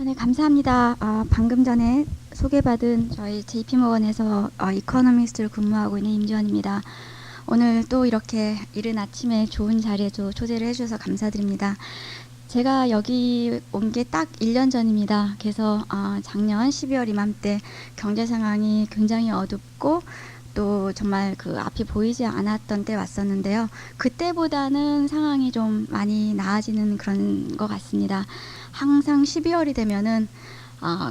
네, 감사합니다. 방금 전에 소개받은 저희 JP모건에서 이코노미스트를 근무하고 있는 임지원입니다. 오늘 또 이렇게 이른 아침에 좋은 자리에 초대를 해주셔서 감사드립니다. 제가 여기 온 게 딱 1년 전입니다. 그래서 작년 12월 이맘때 경제 상황이 굉장히 어둡고 또 정말 그 앞이 보이지 않았던 때 왔었는데요. 그때보다는 상황이 좀 많이 나아지는 그런 것 같습니다. 항상 12월이 되면은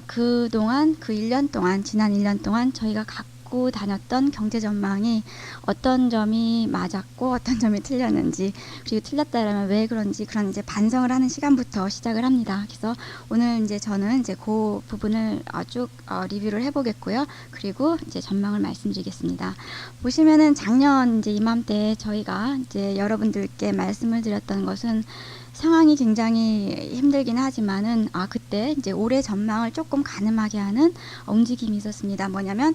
그동안 그 1년 동안 지난 1년 동안 저희가 갖고 다녔던 경제 전망이 어떤 점이 맞았고 어떤 점이 틀렸는지, 그리고 틀렸다라면 왜 그런지 그런 이제 반성을 하는 시간부터 시작을 합니다. 그래서 오늘 이제 저는 이제 그 부분을 쭉 리뷰를 해보겠고요. 그리고 이제 전망을 말씀드리겠습니다. 보시면은 작년 이제 이맘때 저희가 이제 여러분들께 말씀을 드렸던 것은 상황이 굉장히 힘들긴 하지만은 그때 이제 올해 전망을 조금 가늠하게 하는 움직임이 있었습니다. 뭐냐면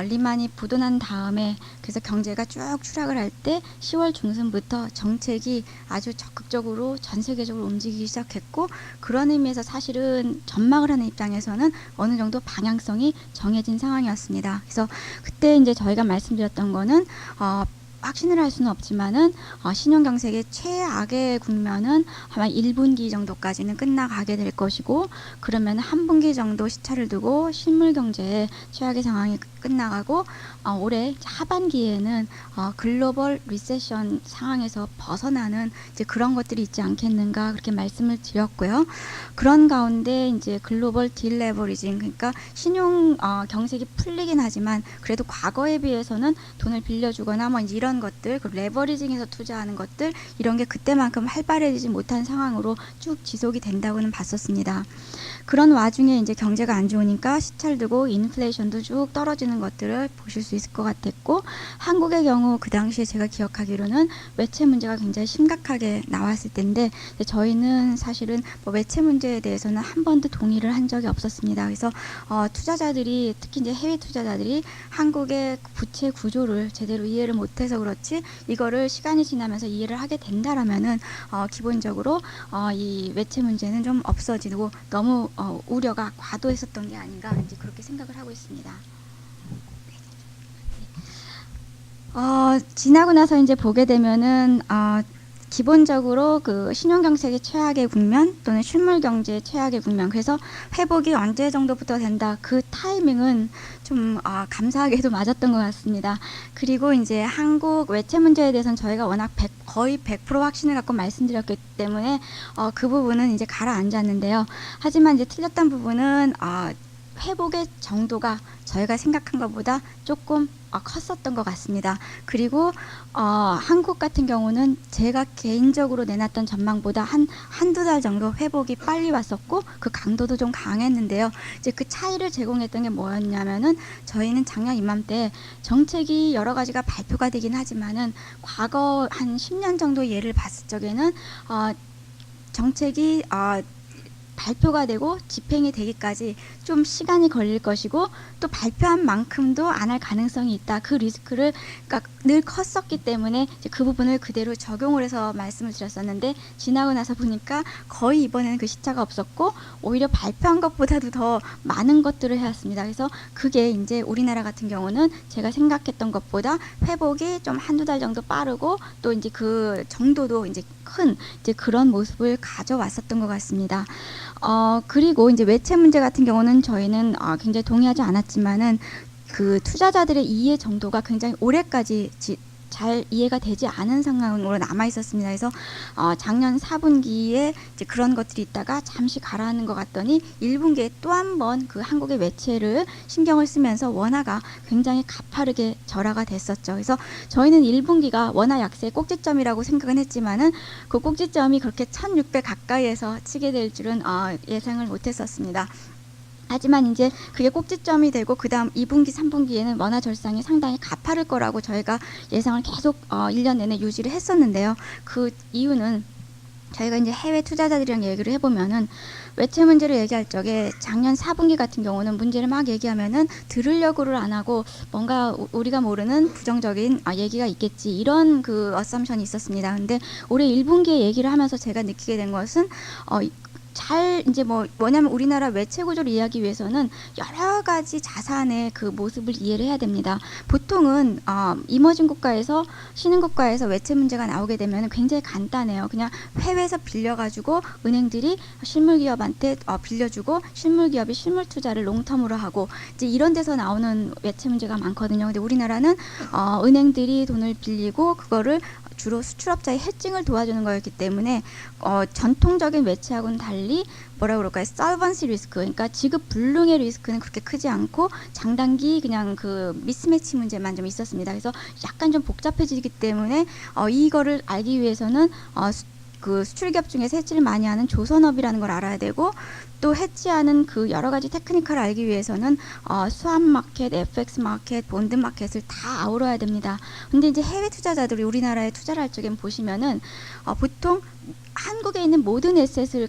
리만이 부도난 다음에 그래서 경제가 쭉 추락을 할 때 10월 중순부터 정책이 아주 적극적으로 전 세계적으로 움직이기 시작했고, 그런 의미에서 사실은 전망을 하는 입장에서는 어느 정도 방향성이 정해진 상황이었습니다. 그래서 그때 이제 저희가 말씀드렸던 거는 확신을 할 수는 없지만은 신용경색의 최악의 국면은 아마 1분기 정도까지는 끝나가게 될 것이고, 그러면 한 분기 정도 시차를 두고 실물경제의 최악의 상황이 끝나가고 올해 하반기에는 글로벌 리세션 상황에서 벗어나는 이제 그런 것들이 있지 않겠는가 그렇게 말씀을 드렸고요. 그런 가운데 이제 글로벌 딜레버리징, 그러니까 신용 경색이 풀리긴 하지만 그래도 과거에 비해서는 돈을 빌려주거나 뭐 이런 것들, 그 레버리징에서 투자하는 것들, 이런 게 그때만큼 활발해지지 못한 상황으로 쭉 지속이 된다고는 봤었습니다. 그런 와중에 이제 경제가 안 좋으니까 시차를 두고 인플레이션도 쭉 떨어지는 것들을 보실 수 있을 것 같았고, 한국의 경우 그 당시에 제가 기억하기로는 외채 문제가 굉장히 심각하게 나왔을 텐데 저희는 사실은 뭐 외채 문제에 대해서는 한 번도 동의를 한 적이 없었습니다. 그래서 투자자들이, 특히 이제 해외 투자자들이 한국의 부채 구조를 제대로 이해를 못해서 그렇지, 이거를 시간이 지나면서 이해를 하게 된다라면은 기본적으로 이 외채 문제는 좀 없어지고 너무 우려가 과도했었던 게 아닌가 이제 그렇게 생각을 하고 있습니다. 지나고 나서 이제 보게 되면은 기본적으로 그 신용경색의 최악의 국면 또는 실물경제의 최악의 국면, 그래서 회복이 언제 정도부터 된다, 그 타이밍은 좀 감사하게도 맞았던 것 같습니다. 그리고 이제 한국 외채 문제에 대해서는 저희가 워낙 거의 100% 확신을 갖고 말씀드렸기 때문에 그 부분은 이제 가라앉았는데요. 하지만 이제 틀렸던 부분은 회복의 정도가 저희가 생각한 것보다 조금 컸었던 것 같습니다. 그리고 한국 같은 경우는 제가 개인적으로 내놨던 전망보다 한두 달 정도 회복이 빨리 왔었고 그 강도도 좀 강했는데요. 이제 그 차이를 제공했던 게 뭐였냐면은, 저희는 작년 이맘때 정책이 여러 가지가 발표가 되긴 하지만은 과거 한 10년 정도 예를 봤을 적에는 정책이 발표가 되고 집행이 되기까지 좀 시간이 걸릴 것이고, 또 발표한 만큼도 안 할 가능성이 있다. 그 리스크를 그러니까 늘 컸었기 때문에 이제 그 부분을 그대로 적용을 해서 말씀을 드렸었는데, 지나고 나서 보니까 거의 이번에는 그 시차가 없었고 오히려 발표한 것보다도 더 많은 것들을 해왔습니다. 그래서 그게 이제 우리나라 같은 경우는 제가 생각했던 것보다 회복이 좀 한두 달 정도 빠르고 또 이제 그 정도도 이제 큰 이제 그런 모습을 가져왔었던 것 같습니다. 그리고 이제 외채 문제 같은 경우는 저희는 굉장히 동의하지 않았지만은 그 투자자들의 이해 정도가 굉장히 오래까지 잘 이해가 되지 않은 상황으로 남아 있었습니다. 그래서 작년 4분기에 이제 그런 것들이 있다가 잠시 가라앉는 것 같더니 1분기에 또 한 번 그 한국의 매체를 신경을 쓰면서 원화가 굉장히 가파르게 절하가 됐었죠. 그래서 저희는 1분기가 원화 약세의 꼭지점이라고 생각은 했지만은 그 꼭지점이 그렇게 1600 가까이에서 치게 될 줄은 예상을 못했었습니다. 하지만 이제 그게 꼭지점이 되고 그 다음 2분기, 3분기에는 원화 절상이 상당히 가파를 거라고 저희가 예상을 계속 1년 내내 유지를 했었는데요. 그 이유는 저희가 이제 해외 투자자들이랑 얘기를 해보면은 외채 문제를 얘기할 적에 작년 4분기 같은 경우는 문제를 막 얘기하면은 들으려고를 안 하고 뭔가 우리가 모르는 부정적인 얘기가 있겠지 이런 그 어썸션이 있었습니다. 근데 올해 1분기에 얘기를 하면서 제가 느끼게 된 것은 잘 이제 뭐냐면 우리나라 외채 구조를 이해하기 위해서는 여러 가지 자산의 그 모습을 이해를 해야 됩니다. 보통은 이머징 국가에서 신흥 국가에서 외채 문제가 나오게 되면 굉장히 간단해요. 그냥 해외에서 빌려가지고 은행들이 실물 기업한테 빌려주고 실물 기업이 실물 투자를 롱텀으로 하고 이제 이런 데서 나오는 외채 문제가 많거든요. 근데 우리나라는 은행들이 돈을 빌리고 그거를 주로 수출업자의 해칭을 도와주는 거였기 때문에 전통적인 외채하고는 달리 뭐라 그럴까요? solvency 리스크, 그러니까 지급 불능의 리스크는 그렇게 크지 않고 장단기 그냥 그 미스매치 문제만 좀 있었습니다. 그래서 약간 좀 복잡해지기 때문에 이거를 알기 위해서는 그 수출기업 중에 해지를 많이 하는 조선업이라는 걸 알아야 되고 또 해지하는 그 여러 가지 테크니컬을 알기 위해서는 스왑 마켓, FX 마켓, 본드 마켓을 다 아우러야 됩니다. 근데 이제 해외 투자자들이 우리나라에 투자를 할 적엔 보시면은 보통 한국에 있는 모든 에셋을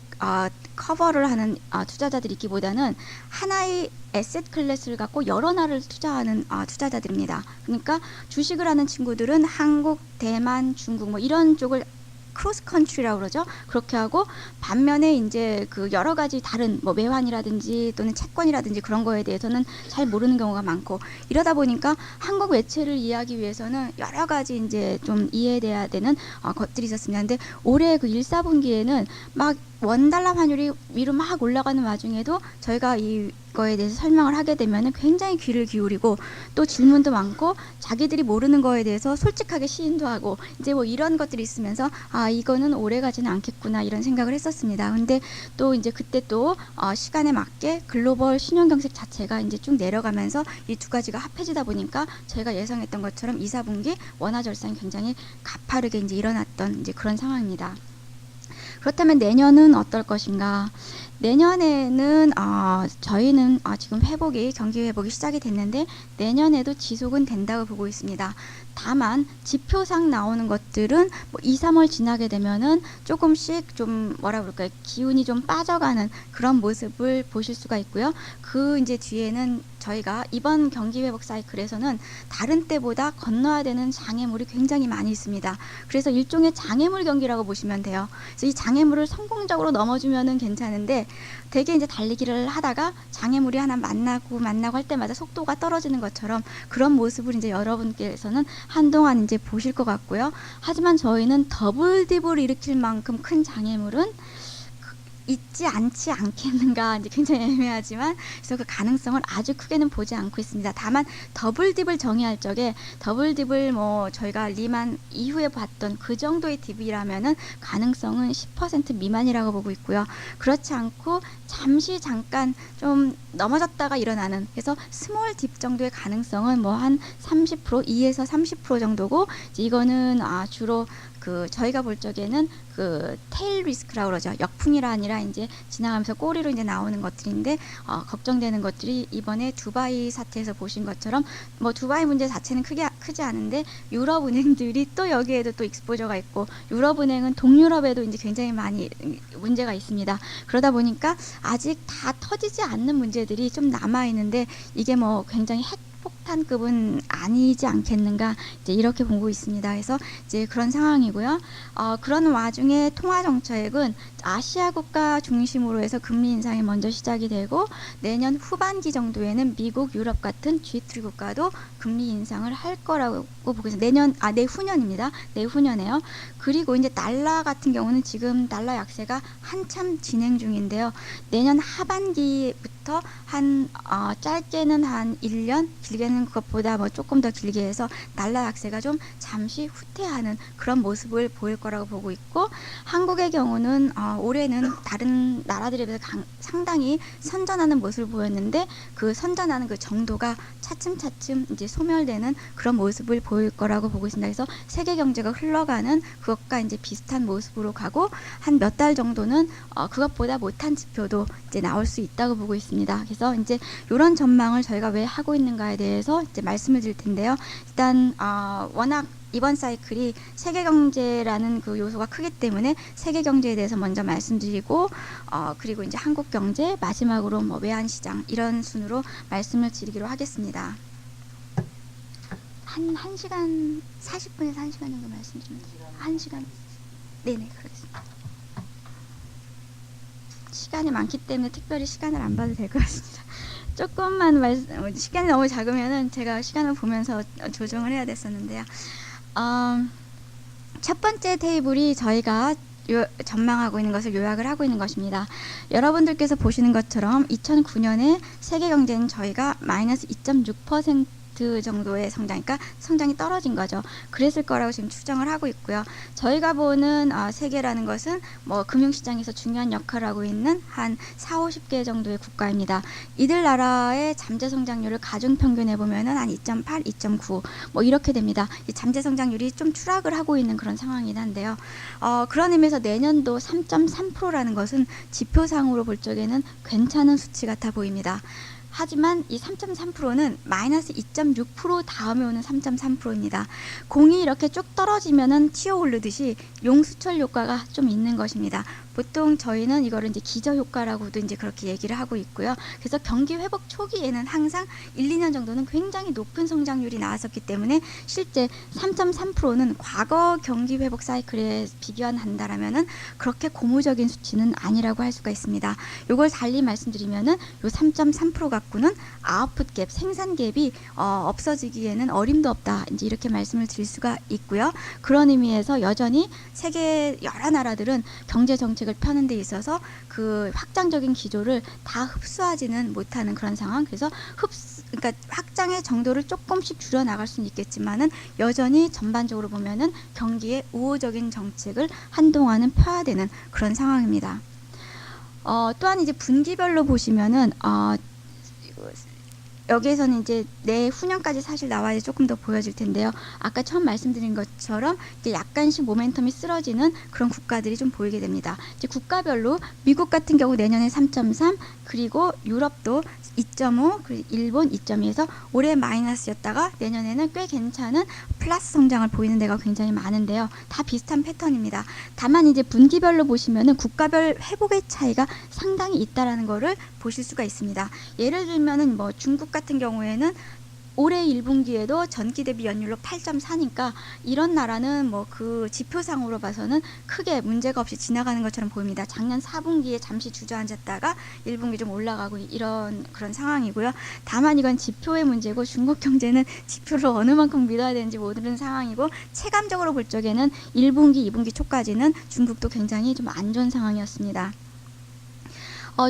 커버를 하는 투자자들이 있기보다는 하나의 에셋 클래스를 갖고 여러 나라를 투자하는 투자자들입니다. 그러니까 주식을 하는 친구들은 한국, 대만, 중국 뭐 이런 쪽을 크로스 컨트리라고 그러죠. 그렇게 하고 반면에 이제 그 여러 가지 다른 뭐 매환이라든지 또는 채권이라든지 그런 거에 대해서는 잘 모르는 경우가 많고 이러다 보니까 한국 외채를 이해하기 위해서는 여러 가지 이제 좀 이해돼야 되는 것들이 있었습니다. 근데 올해 그 1, 4분기에는 막 원달러 환율이 위로 막 올라가는 와중에도 저희가 이거에 대해서 설명을 하게 되면 굉장히 귀를 기울이고 또 질문도 많고 자기들이 모르는 거에 대해서 솔직하게 시인도 하고 이제 뭐 이런 것들이 있으면서 이거는 오래 가지는 않겠구나 이런 생각을 했었습니다. 근데 또 이제 그때 또 시간에 맞게 글로벌 신용경색 자체가 이제 쭉 내려가면서 이 두 가지가 합해지다 보니까 저희가 예상했던 것처럼 2, 4분기 원화 절상이 굉장히 가파르게 이제 일어났던 이제 그런 상황입니다. 그렇다면 내년은 어떨 것인가? 내년에는 저희는 지금 경기 회복이 시작이 됐는데 내년에도 지속은 된다고 보고 있습니다. 다만 지표상 나오는 것들은 뭐 2, 3월 지나게 되면은 조금씩 좀 뭐라 그럴까요? 기운이 좀 빠져가는 그런 모습을 보실 수가 있고요. 그 이제 뒤에는 저희가 이번 경기 회복 사이클에서는 다른 때보다 건너야 되는 장애물이 굉장히 많이 있습니다. 그래서 일종의 장애물 경기라고 보시면 돼요. 그래서 이 장애물을 성공적으로 넘어주면은 괜찮은데 되게 이제 달리기를 하다가 장애물이 하나 만나고 할 때마다 속도가 떨어지는 것처럼 그런 모습을 이제 여러분께서는 한동안 이제 보실 것 같고요. 하지만 저희는 더블 딥을 일으킬 만큼 큰 장애물은 있지 않지 않겠는가 이제 굉장히 애매하지만 그래서 그 가능성을 아주 크게는 보지 않고 있습니다. 다만 더블 딥을 정의할 적에 더블 딥을 뭐 저희가 리만 이후에 봤던 그 정도의 딥이라면은 가능성은 10% 미만이라고 보고 있고요. 그렇지 않고 잠깐 좀 넘어졌다가 일어나는 그래서 스몰 딥 정도의 가능성은 뭐 한 30% 2에서 30% 정도고 이거는 주로 그 저희가 볼 적에는 그 테일 리스크라고 그러죠. 역풍이라 아니라 이제 지나가면서 꼬리로 이제 나오는 것들인데 걱정되는 것들이 이번에 두바이 사태에서 보신 것처럼 뭐 두바이 문제 자체는 크지 않은데 유럽 은행들이 또 여기에도 또 익스포저가 있고 유럽 은행은 동유럽에도 이제 굉장히 많이 문제가 있습니다. 그러다 보니까 아직 다 터지지 않는 문제들이 좀 남아 있는데 이게 뭐 굉장히 폭탄급은 아니지 않겠는가 이제 이렇게 보고 있습니다. 그래서 이제 그런 상황이고요. 그런 와중에 통화정책은 아시아 국가 중심으로 해서 금리 인상이 먼저 시작이 되고 내년 후반기 정도에는 미국, 유럽 같은 G3 국가도 금리 인상을 할 거라고 보고 있습니다. 내후년입니다. 내후년에요. 그리고 이제 달러 같은 경우는 지금 달러 약세가 한참 진행 중인데요. 내년 하반기부터 정도부터 한 짧게는 한 1년, 길게는 그것보다 뭐 조금 더 길게 해서 달러 약세가 좀 잠시 후퇴하는 그런 모습을 보일 거라고 보고 있고, 한국의 경우는 올해는 다른 나라들에 비해서 상당히 선전하는 모습을 보였는데 그 선전하는 그 정도가 차츰차츰 이제 소멸되는 그런 모습을 보일 거라고 보고 있습니다. 그래서 세계 경제가 흘러가는 그것과 이제 비슷한 모습으로 가고, 한 몇 달 정도는 그것보다 못한 지표도 이제 나올 수 있다고 보고 있습니다. 그래서 이제 이런 전망을 저희가 왜 하고 있는가에 대해서 이제 말씀을 드릴 텐데요. 일단 워낙 이번 사이클이 세계 경제라는 그 요소가 크기 때문에 세계 경제에 대해서 먼저 말씀드리고, 그리고 이제 한국 경제, 마지막으로 뭐 외환 시장, 이런 순으로 말씀을 드리기로 하겠습니다. 한 1시간 40분에서 1시간 정도 말씀드리면 돼요. 1시간. 네네, 그렇습니다. 시간이 많기 때문에 특별히 시간을 안 봐도 될 것 같습니다. 조금만 시간이 너무 작으면은 제가 시간을 보면서 조정을 해야 됐었는데요. 첫 번째 테이블이 저희가 전망하고 있는 것을 요약을 하고 있는 것입니다. 여러분들께서 보시는 것처럼 2009년에 세계 경제는 저희가 마이너스 2.6% 정도의 성장, 그러니까 성장이 떨어진 거죠. 그랬을 거라고 지금 추정을 하고 있고요. 저희가 보는 세계라는 것은 뭐 금융시장에서 중요한 역할을 하고 있는 한 40-50개 정도의 국가입니다. 이들 나라의 잠재 성장률을 가중 평균해 보면은 한 2.8, 2.9 뭐 이렇게 됩니다. 이 잠재 성장률이 좀 추락을 하고 있는 그런 상황이긴 한데요. 그런 의미에서 내년도 3.3%라는 것은 지표상으로 볼 적에는 괜찮은 수치 같아 보입니다. 하지만 이 3.3%는 마이너스 2.6% 다음에 오는 3.3%입니다. 공이 이렇게 쭉 떨어지면은 튀어 오르듯이 용수철 효과가 좀 있는 것입니다. 보통 저희는 이거를 이제 기저 효과라고도 이제 그렇게 얘기를 하고 있고요. 그래서 경기 회복 초기에는 항상 1, 2년 정도는 굉장히 높은 성장률이 나왔었기 때문에 실제 3.3%는 과거 경기 회복 사이클에 비교한다라면은 그렇게 고무적인 수치는 아니라고 할 수가 있습니다. 요걸 달리 말씀드리면은 요 3.3% 갖고는 아웃풋 갭, 생산 갭이 없어지기에는 어림도 없다. 이제 이렇게 말씀을 드릴 수가 있고요. 그런 의미에서 여전히 세계 여러 나라들은 경제 정책을 펴는 데 있어서 그 확장적인 기조를 다 흡수하지는 못하는 그런 상황. 그래서 그러니까 확장의 정도를 조금씩 줄여 나갈 수는 있겠지만은 여전히 전반적으로 보면은 경기에 우호적인 정책을 한동안은 펴야 되는 그런 상황입니다. 또한 이제 분기별로 보시면은 여기에서는 이제 내후년까지 사실 나와야 조금 더 보여질 텐데요. 아까 처음 말씀드린 것처럼 이제 약간씩 모멘텀이 쓰러지는 그런 국가들이 좀 보이게 됩니다. 이제 국가별로 미국 같은 경우 내년에 3.3, 그리고 유럽도 2.5, 그리고 일본 2.2에서 올해 마이너스였다가 내년에는 꽤 괜찮은 플러스 성장을 보이는 데가 굉장히 많은데요. 다 비슷한 패턴입니다. 다만 이제 분기별로 보시면은 국가별 회복의 차이가 상당히 있다라는 거를 보실 수가 있습니다. 예를 들면은 뭐 중국 같은 경우에는 올해 1분기에도 전기 대비 연율로 8.4니까 이런 나라는 뭐 그 지표상으로 봐서는 크게 문제가 없이 지나가는 것처럼 보입니다. 작년 4분기에 잠시 주저앉았다가 1분기 좀 올라가고 이런 그런 상황이고요. 다만 이건 지표의 문제고 중국 경제는 지표를 어느 만큼 믿어야 되는지 모르는 상황이고, 체감적으로 볼 적에는 1분기, 2분기 초까지는 중국도 굉장히 좀 안 좋은 상황이었습니다.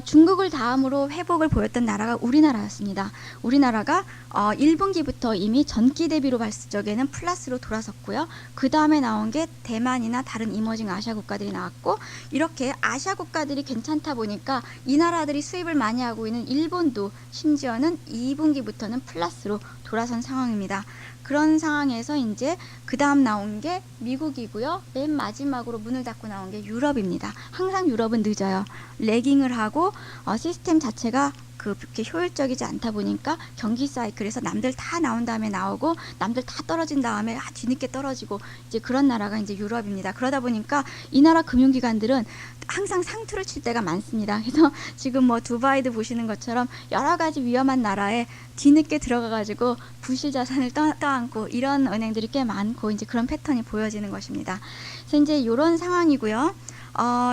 중국을 다음으로 회복을 보였던 나라가 우리나라였습니다. 우리나라가 1분기부터 이미 전기 대비로 봤을 적에는 플러스로 돌아섰고요. 그 다음에 나온 게 대만이나 다른 이머징 아시아 국가들이 나왔고, 이렇게 아시아 국가들이 괜찮다 보니까 이 나라들이 수입을 많이 하고 있는 일본도 심지어는 2분기부터는 플러스로 돌아선 상황입니다. 그런 상황에서 이제 그 다음 나온 게 미국이고요. 맨 마지막으로 문을 닫고 나온 게 유럽입니다. 항상 유럽은 늦어요. 레깅을 하고 시스템 자체가 그렇게 효율적이지 않다 보니까 경기 사이클에서 남들 다 나온 다음에 나오고 남들 다 떨어진 다음에 뒤늦게 떨어지고 이제 그런 나라가 이제 유럽입니다. 그러다 보니까 이 나라 금융기관들은 항상 상투를 칠 때가 많습니다. 그래서 지금 뭐 두바이도 보시는 것처럼 여러 가지 위험한 나라에 뒤늦게 들어가가지고 부실 자산을 떠안고 이런 은행들이 꽤 많고 이제 그런 패턴이 보여지는 것입니다. 그래서 이제 이런 상황이고요.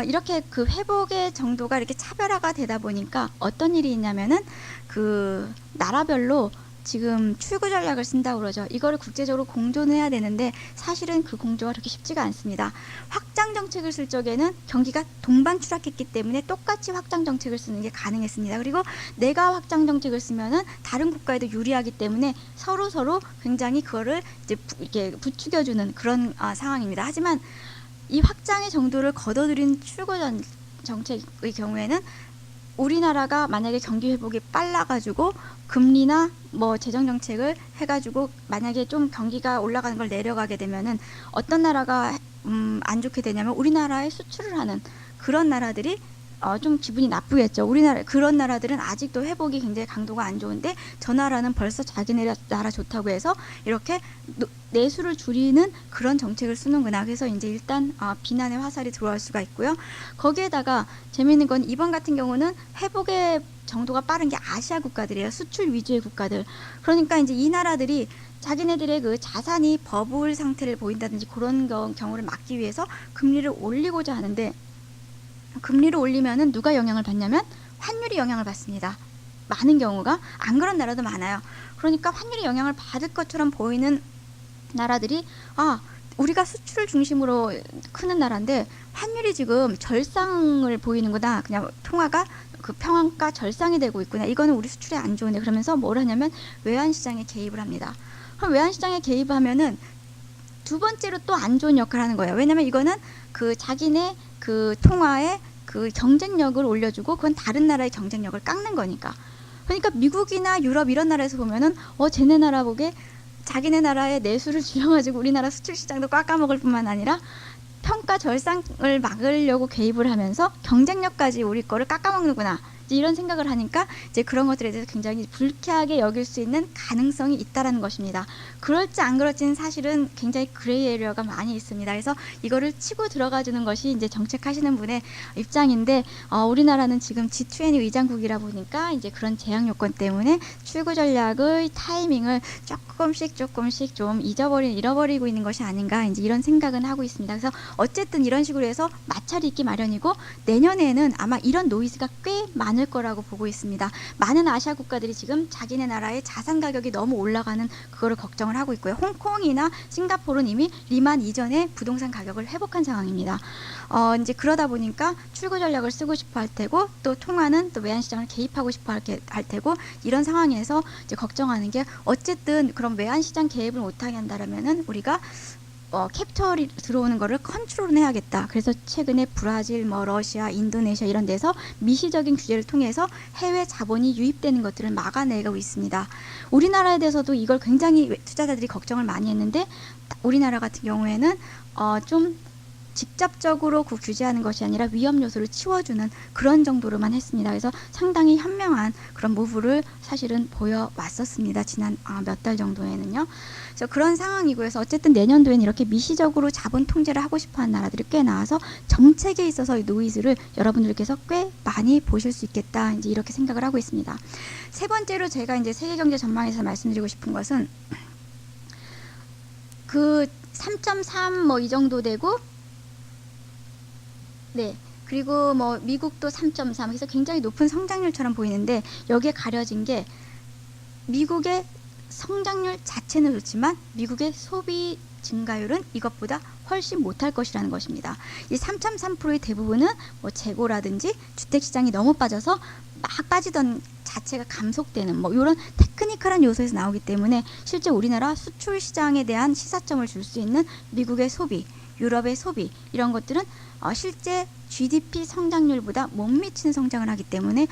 이렇게 그 회복의 정도가 이렇게 차별화가 되다 보니까 어떤 일이 있냐면은 그 나라별로 지금 출구 전략을 쓴다고 그러죠. 이거를 국제적으로 공존해야 되는데 사실은 그 공조가 그렇게 쉽지가 않습니다. 확장 정책을 쓸 적에는 경기가 동반 추락했기 때문에 똑같이 확장 정책을 쓰는 게 가능했습니다. 그리고 내가 확장 정책을 쓰면은 다른 국가에도 유리하기 때문에 서로 굉장히 그거를 이제 이렇게 부추겨주는 그런 상황입니다. 하지만 이 확장의 정도를 거둬들인 출구 정책의 경우에는 우리나라가 만약에 경기 회복이 빨라가지고 금리나 뭐 재정 정책을 해가지고 만약에 좀 경기가 올라가는 걸 내려가게 되면은 어떤 나라가 안 좋게 되냐면 우리나라에 수출을 하는 그런 나라들이 좀 기분이 나쁘겠죠. 우리나라 그런 나라들은 아직도 회복이 굉장히 강도가 안 좋은데 저 나라는 벌써 자기네 나라 좋다고 해서 이렇게 내수를 줄이는 그런 정책을 쓰는구나. 그래서 이제 일단 비난의 화살이 들어올 수가 있고요. 거기에다가 재미있는 건 이번 같은 경우는 회복의 정도가 빠른 게 아시아 국가들이에요. 수출 위주의 국가들. 그러니까 이제 이 나라들이 자기네들의 그 자산이 버블 상태를 보인다든지 그런 경우를 막기 위해서 금리를 올리고자 하는데 금리를 올리면은 누가 영향을 받냐면 환율이 영향을 받습니다. 많은 경우가 안 그런 나라도 많아요. 그러니까 환율이 영향을 받을 것처럼 보이는 나라들이 우리가 수출 중심으로 크는 나라인데 환율이 지금 절상을 보이는구나. 그냥 통화가 그 평안가 절상이 되고 있구나. 이거는 우리 수출에 안 좋은데 그러면서 뭘 하냐면 외환시장에 개입을 합니다. 그럼 외환시장에 개입하면은 두 번째로 또 안 좋은 역할을 하는 거예요. 왜냐면 이거는 그 자기네 그 통화의 그 경쟁력을 올려주고 그건 다른 나라의 경쟁력을 깎는 거니까. 그러니까 미국이나 유럽 이런 나라에서 보면은 쟤네 나라 보게 자기네 나라의 내수를 줄여가지고 우리나라 수출 시장도 깎아먹을 뿐만 아니라 평가 절상을 막으려고 개입을 하면서 경쟁력까지 우리 거를 깎아먹는구나. 이런 생각을 하니까 이제 그런 것들에 대해서 굉장히 불쾌하게 여길 수 있는 가능성이 있다라는 것입니다. 그럴지 안 그럴지는 사실은 굉장히 그레이 에리어가 많이 있습니다. 그래서 이거를 치고 들어가주는 것이 이제 정책하시는 분의 입장인데 우리나라는 지금 G20 의장국이라 보니까 이제 그런 제약 요건 때문에 출구 전략의 타이밍을 조금씩 좀 잃어버리고 있는 것이 아닌가 이제 이런 생각은 하고 있습니다. 그래서 어쨌든 이런 식으로 해서 마찰이 있기 마련이고 내년에는 아마 이런 노이즈가 꽤 많을 거라고 보고 있습니다. 많은 아시아 국가들이 지금 자기네 나라의 자산 가격이 너무 올라가는 그거를 걱정을 하고 있고요. 홍콩이나 싱가포르는 이미 리만 이전에 부동산 가격을 회복한 상황입니다. 이제 그러다 보니까 출구 전략을 쓰고 싶어 할 테고 또 통화는 또 외환시장을 개입하고 싶어 할 테고 이런 상황에서 이제 걱정하는 게 어쨌든 그럼 외환시장 개입을 못하게 한다면은 우리가 캡처리 들어오는 거를 컨트롤은 해야겠다. 그래서 최근에 브라질, 러시아, 인도네시아 이런 데서 미시적인 규제를 통해서 해외 자본이 유입되는 것들을 막아내고 있습니다. 우리나라에 대해서도 이걸 굉장히 투자자들이 걱정을 많이 했는데 우리나라 같은 경우에는 좀 직접적으로 그 규제하는 것이 아니라 위험 요소를 치워주는 그런 정도로만 했습니다. 그래서 상당히 현명한 그런 무브를 사실은 보여왔었습니다. 지난 몇 달 정도에는요. 그래서 그런 상황이고 해서 어쨌든 내년도에는 이렇게 미시적으로 자본 통제를 하고 싶어하는 나라들이 꽤 나와서 정책에 있어서 이 노이즈를 여러분들께서 꽤 많이 보실 수 있겠다. 이제 이렇게 생각을 하고 있습니다. 세 번째로 제가 이제 세계 경제 전망에서 말씀드리고 싶은 것은 그 3.3 이 정도 되고 네. 그리고 미국도 3.3 그래서 굉장히 높은 성장률처럼 보이는데 여기에 가려진 게 미국의 성장률 자체는 좋지만 미국의 소비 증가율은 이것보다 훨씬 못할 것이라는 것입니다. 이 3.3%의 대부분은 재고라든지 주택시장이 너무 빠져서 막 빠지던 자체가 감속되는 이런 테크니컬한 요소에서 나오기 때문에 실제 우리나라 수출 시장에 대한 시사점을 줄 수 있는 미국의 소비, 유럽의 소비 이런 것들은 실제 GDP 성장률보다 못 미치는 성장을 하기 때문에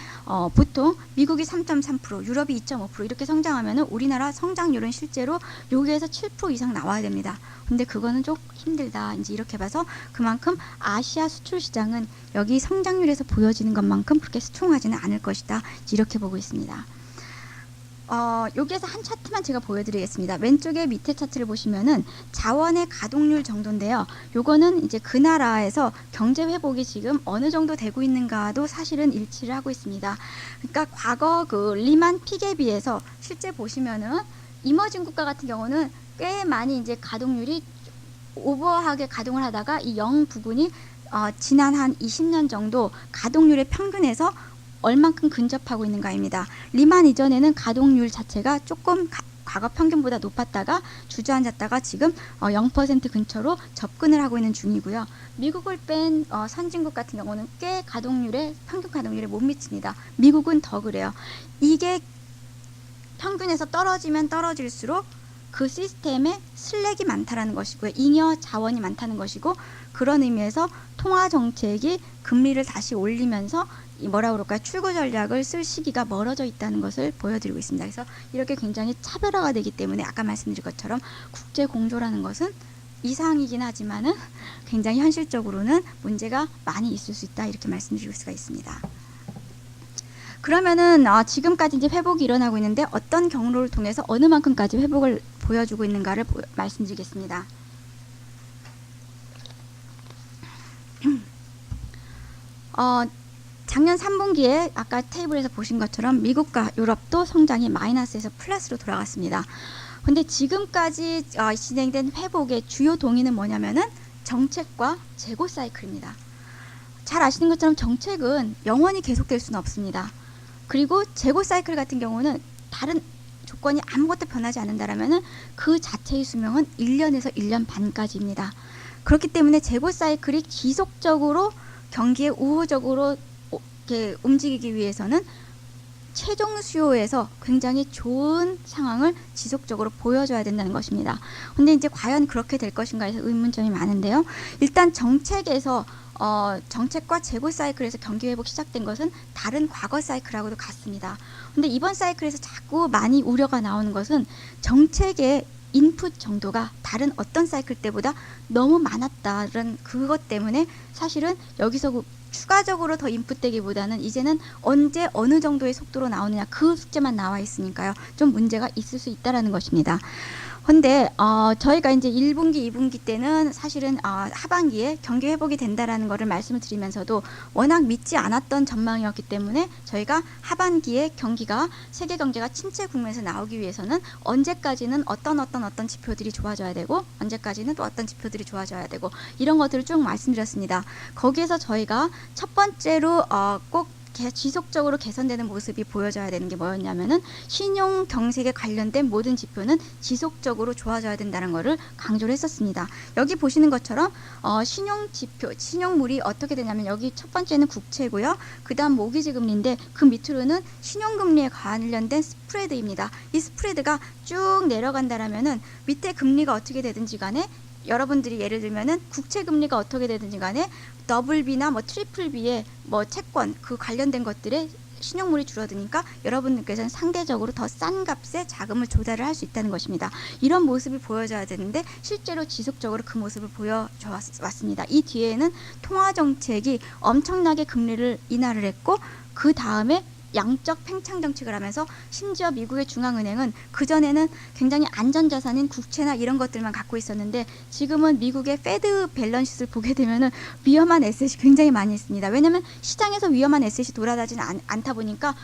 보통 미국이 3.3%, 유럽이 2.5% 이렇게 성장하면 우리나라 성장률은 실제로 여기에서 7% 이상 나와야 됩니다. 근데 그거는 좀 힘들다. 이제 이렇게 봐서 그만큼 아시아 수출 시장은 여기 성장률에서 보여지는 것만큼 그렇게 스트롱하지는 않을 것이다. 이렇게 보고 있습니다. 여기에서 한 차트만 제가 보여드리겠습니다. 왼쪽에 밑에 차트를 보시면은 자원의 가동률 정도인데요. 요거는 이제 그 나라에서 경제 회복이 지금 어느 정도 되고 있는가도 사실은 일치를 하고 있습니다. 그러니까 과거 그 리만 픽에 비해서 실제 보시면은 이머징 국가 같은 경우는 꽤 많이 이제 가동률이 오버하게 가동을 하다가 이 0 부분이 지난 한 20년 정도 가동률의 평균에서 얼만큼 근접하고 있는가입니다. 리만 이전에는 가동률 자체가 조금 과거 평균보다 높았다가 주저앉았다가 지금 0% 근처로 접근을 하고 있는 중이고요. 미국을 뺀 선진국 같은 경우는 꽤 평균 가동률에 못 미칩니다. 미국은 더 그래요. 이게 평균에서 떨어지면 떨어질수록 그 시스템에 슬랙이 많다라는 것이고요. 잉여 자원이 많다는 것이고, 그런 의미에서 통화 정책이 금리를 다시 올리면서 출구 전략을 쓸 시기가 멀어져 있다는 것을 보여드리고 있습니다. 그래서 이렇게 굉장히 차별화가 되기 때문에 아까 말씀드린 것처럼 국제 공조라는 것은 이상이긴 하지만은 굉장히 현실적으로는 문제가 많이 있을 수 있다, 이렇게 말씀드릴 수가 있습니다. 그러면은 지금까지 이제 회복이 일어나고 있는데 어떤 경로를 통해서 어느 만큼까지 회복을 보여주고 있는가를 말씀드리겠습니다. 작년 3분기에 아까 테이블에서 보신 것처럼 미국과 유럽도 성장이 마이너스에서 플러스로 돌아갔습니다. 근데 지금까지 진행된 회복의 주요 동의는 뭐냐면은 정책과 재고 사이클입니다. 잘 아시는 것처럼 정책은 영원히 계속될 수는 없습니다. 그리고 재고 사이클 같은 경우는 다른 조건이 아무것도 변하지 않는다라면은 그 자체의 수명은 1년에서 1년 반까지입니다. 그렇기 때문에 재고 사이클이 지속적으로 경기에 우호적으로 이렇게 움직이기 위해서는 최종 수요에서 굉장히 좋은 상황을 지속적으로 보여줘야 된다는 것입니다. 근데 이제 과연 그렇게 될 것인가 해서 의문점이 많은데요. 일단 정책과 재고 사이클에서 경기 회복 시작된 것은 다른 과거 사이클하고도 같습니다. 근데 이번 사이클에서 자꾸 많이 우려가 나오는 것은 정책의 인풋 정도가 다른 어떤 사이클 때보다 너무 많았다는 그것 때문에 사실은 여기서 추가적으로 더 인풋되기보다는 이제는 언제 어느 정도의 속도로 나오느냐, 그 숙제만 나와 있으니까요. 좀 문제가 있을 수 있다라는 것입니다. 근데 저희가 이제 1분기, 2분기 때는 사실은 하반기에 경기 회복이 된다라는 것을 말씀을 드리면서도 워낙 믿지 않았던 전망이었기 때문에 저희가 하반기에 경기가 세계 경제가 침체 국면에서 나오기 위해서는 언제까지는 어떤 지표들이 좋아져야 되고 언제까지는 또 어떤 지표들이 좋아져야 되고 이런 것들을 쭉 말씀드렸습니다. 거기에서 저희가 첫 번째로 꼭 지속적으로 개선되는 모습이 보여져야 되는 게 뭐였냐면은 신용 경색에 관련된 모든 지표는 지속적으로 좋아져야 된다는 것을 강조를 했었습니다. 여기 보시는 것처럼 신용 지표, 신용물이 어떻게 되냐면 여기 첫 번째는 국채고요. 그 다음 모기지 금리인데 그 밑으로는 신용금리에 관련된 스프레드입니다. 이 스프레드가 쭉 내려간다라면은 밑에 금리가 어떻게 되든지 간에 여러분들이 예를 들면은 국채 금리가 어떻게 되든지 간에 더블 B나 트리플 B의 채권 그 관련된 것들에 신용물이 줄어드니까 여러분들께서는 상대적으로 더 싼 값에 자금을 조달을 할 수 있다는 것입니다. 이런 모습이 보여져야 되는데 실제로 지속적으로 그 모습을 보여줘 왔습니다. 이 뒤에는 통화정책이 엄청나게 금리를 인하를 했고 그 다음에 양적 팽창 정책을 하면서 심지어 미국의 중앙은행은 그전에는 굉장히 안전자산인 국채나 이런 것들만 갖고 있었는데 지금은 미국의 페드 밸런스를 보게 되면은 위험한 에셋이 굉장히 많이 있습니다. 왜냐하면 시장에서 위험한 에셋이 돌아다니지 않다 보니까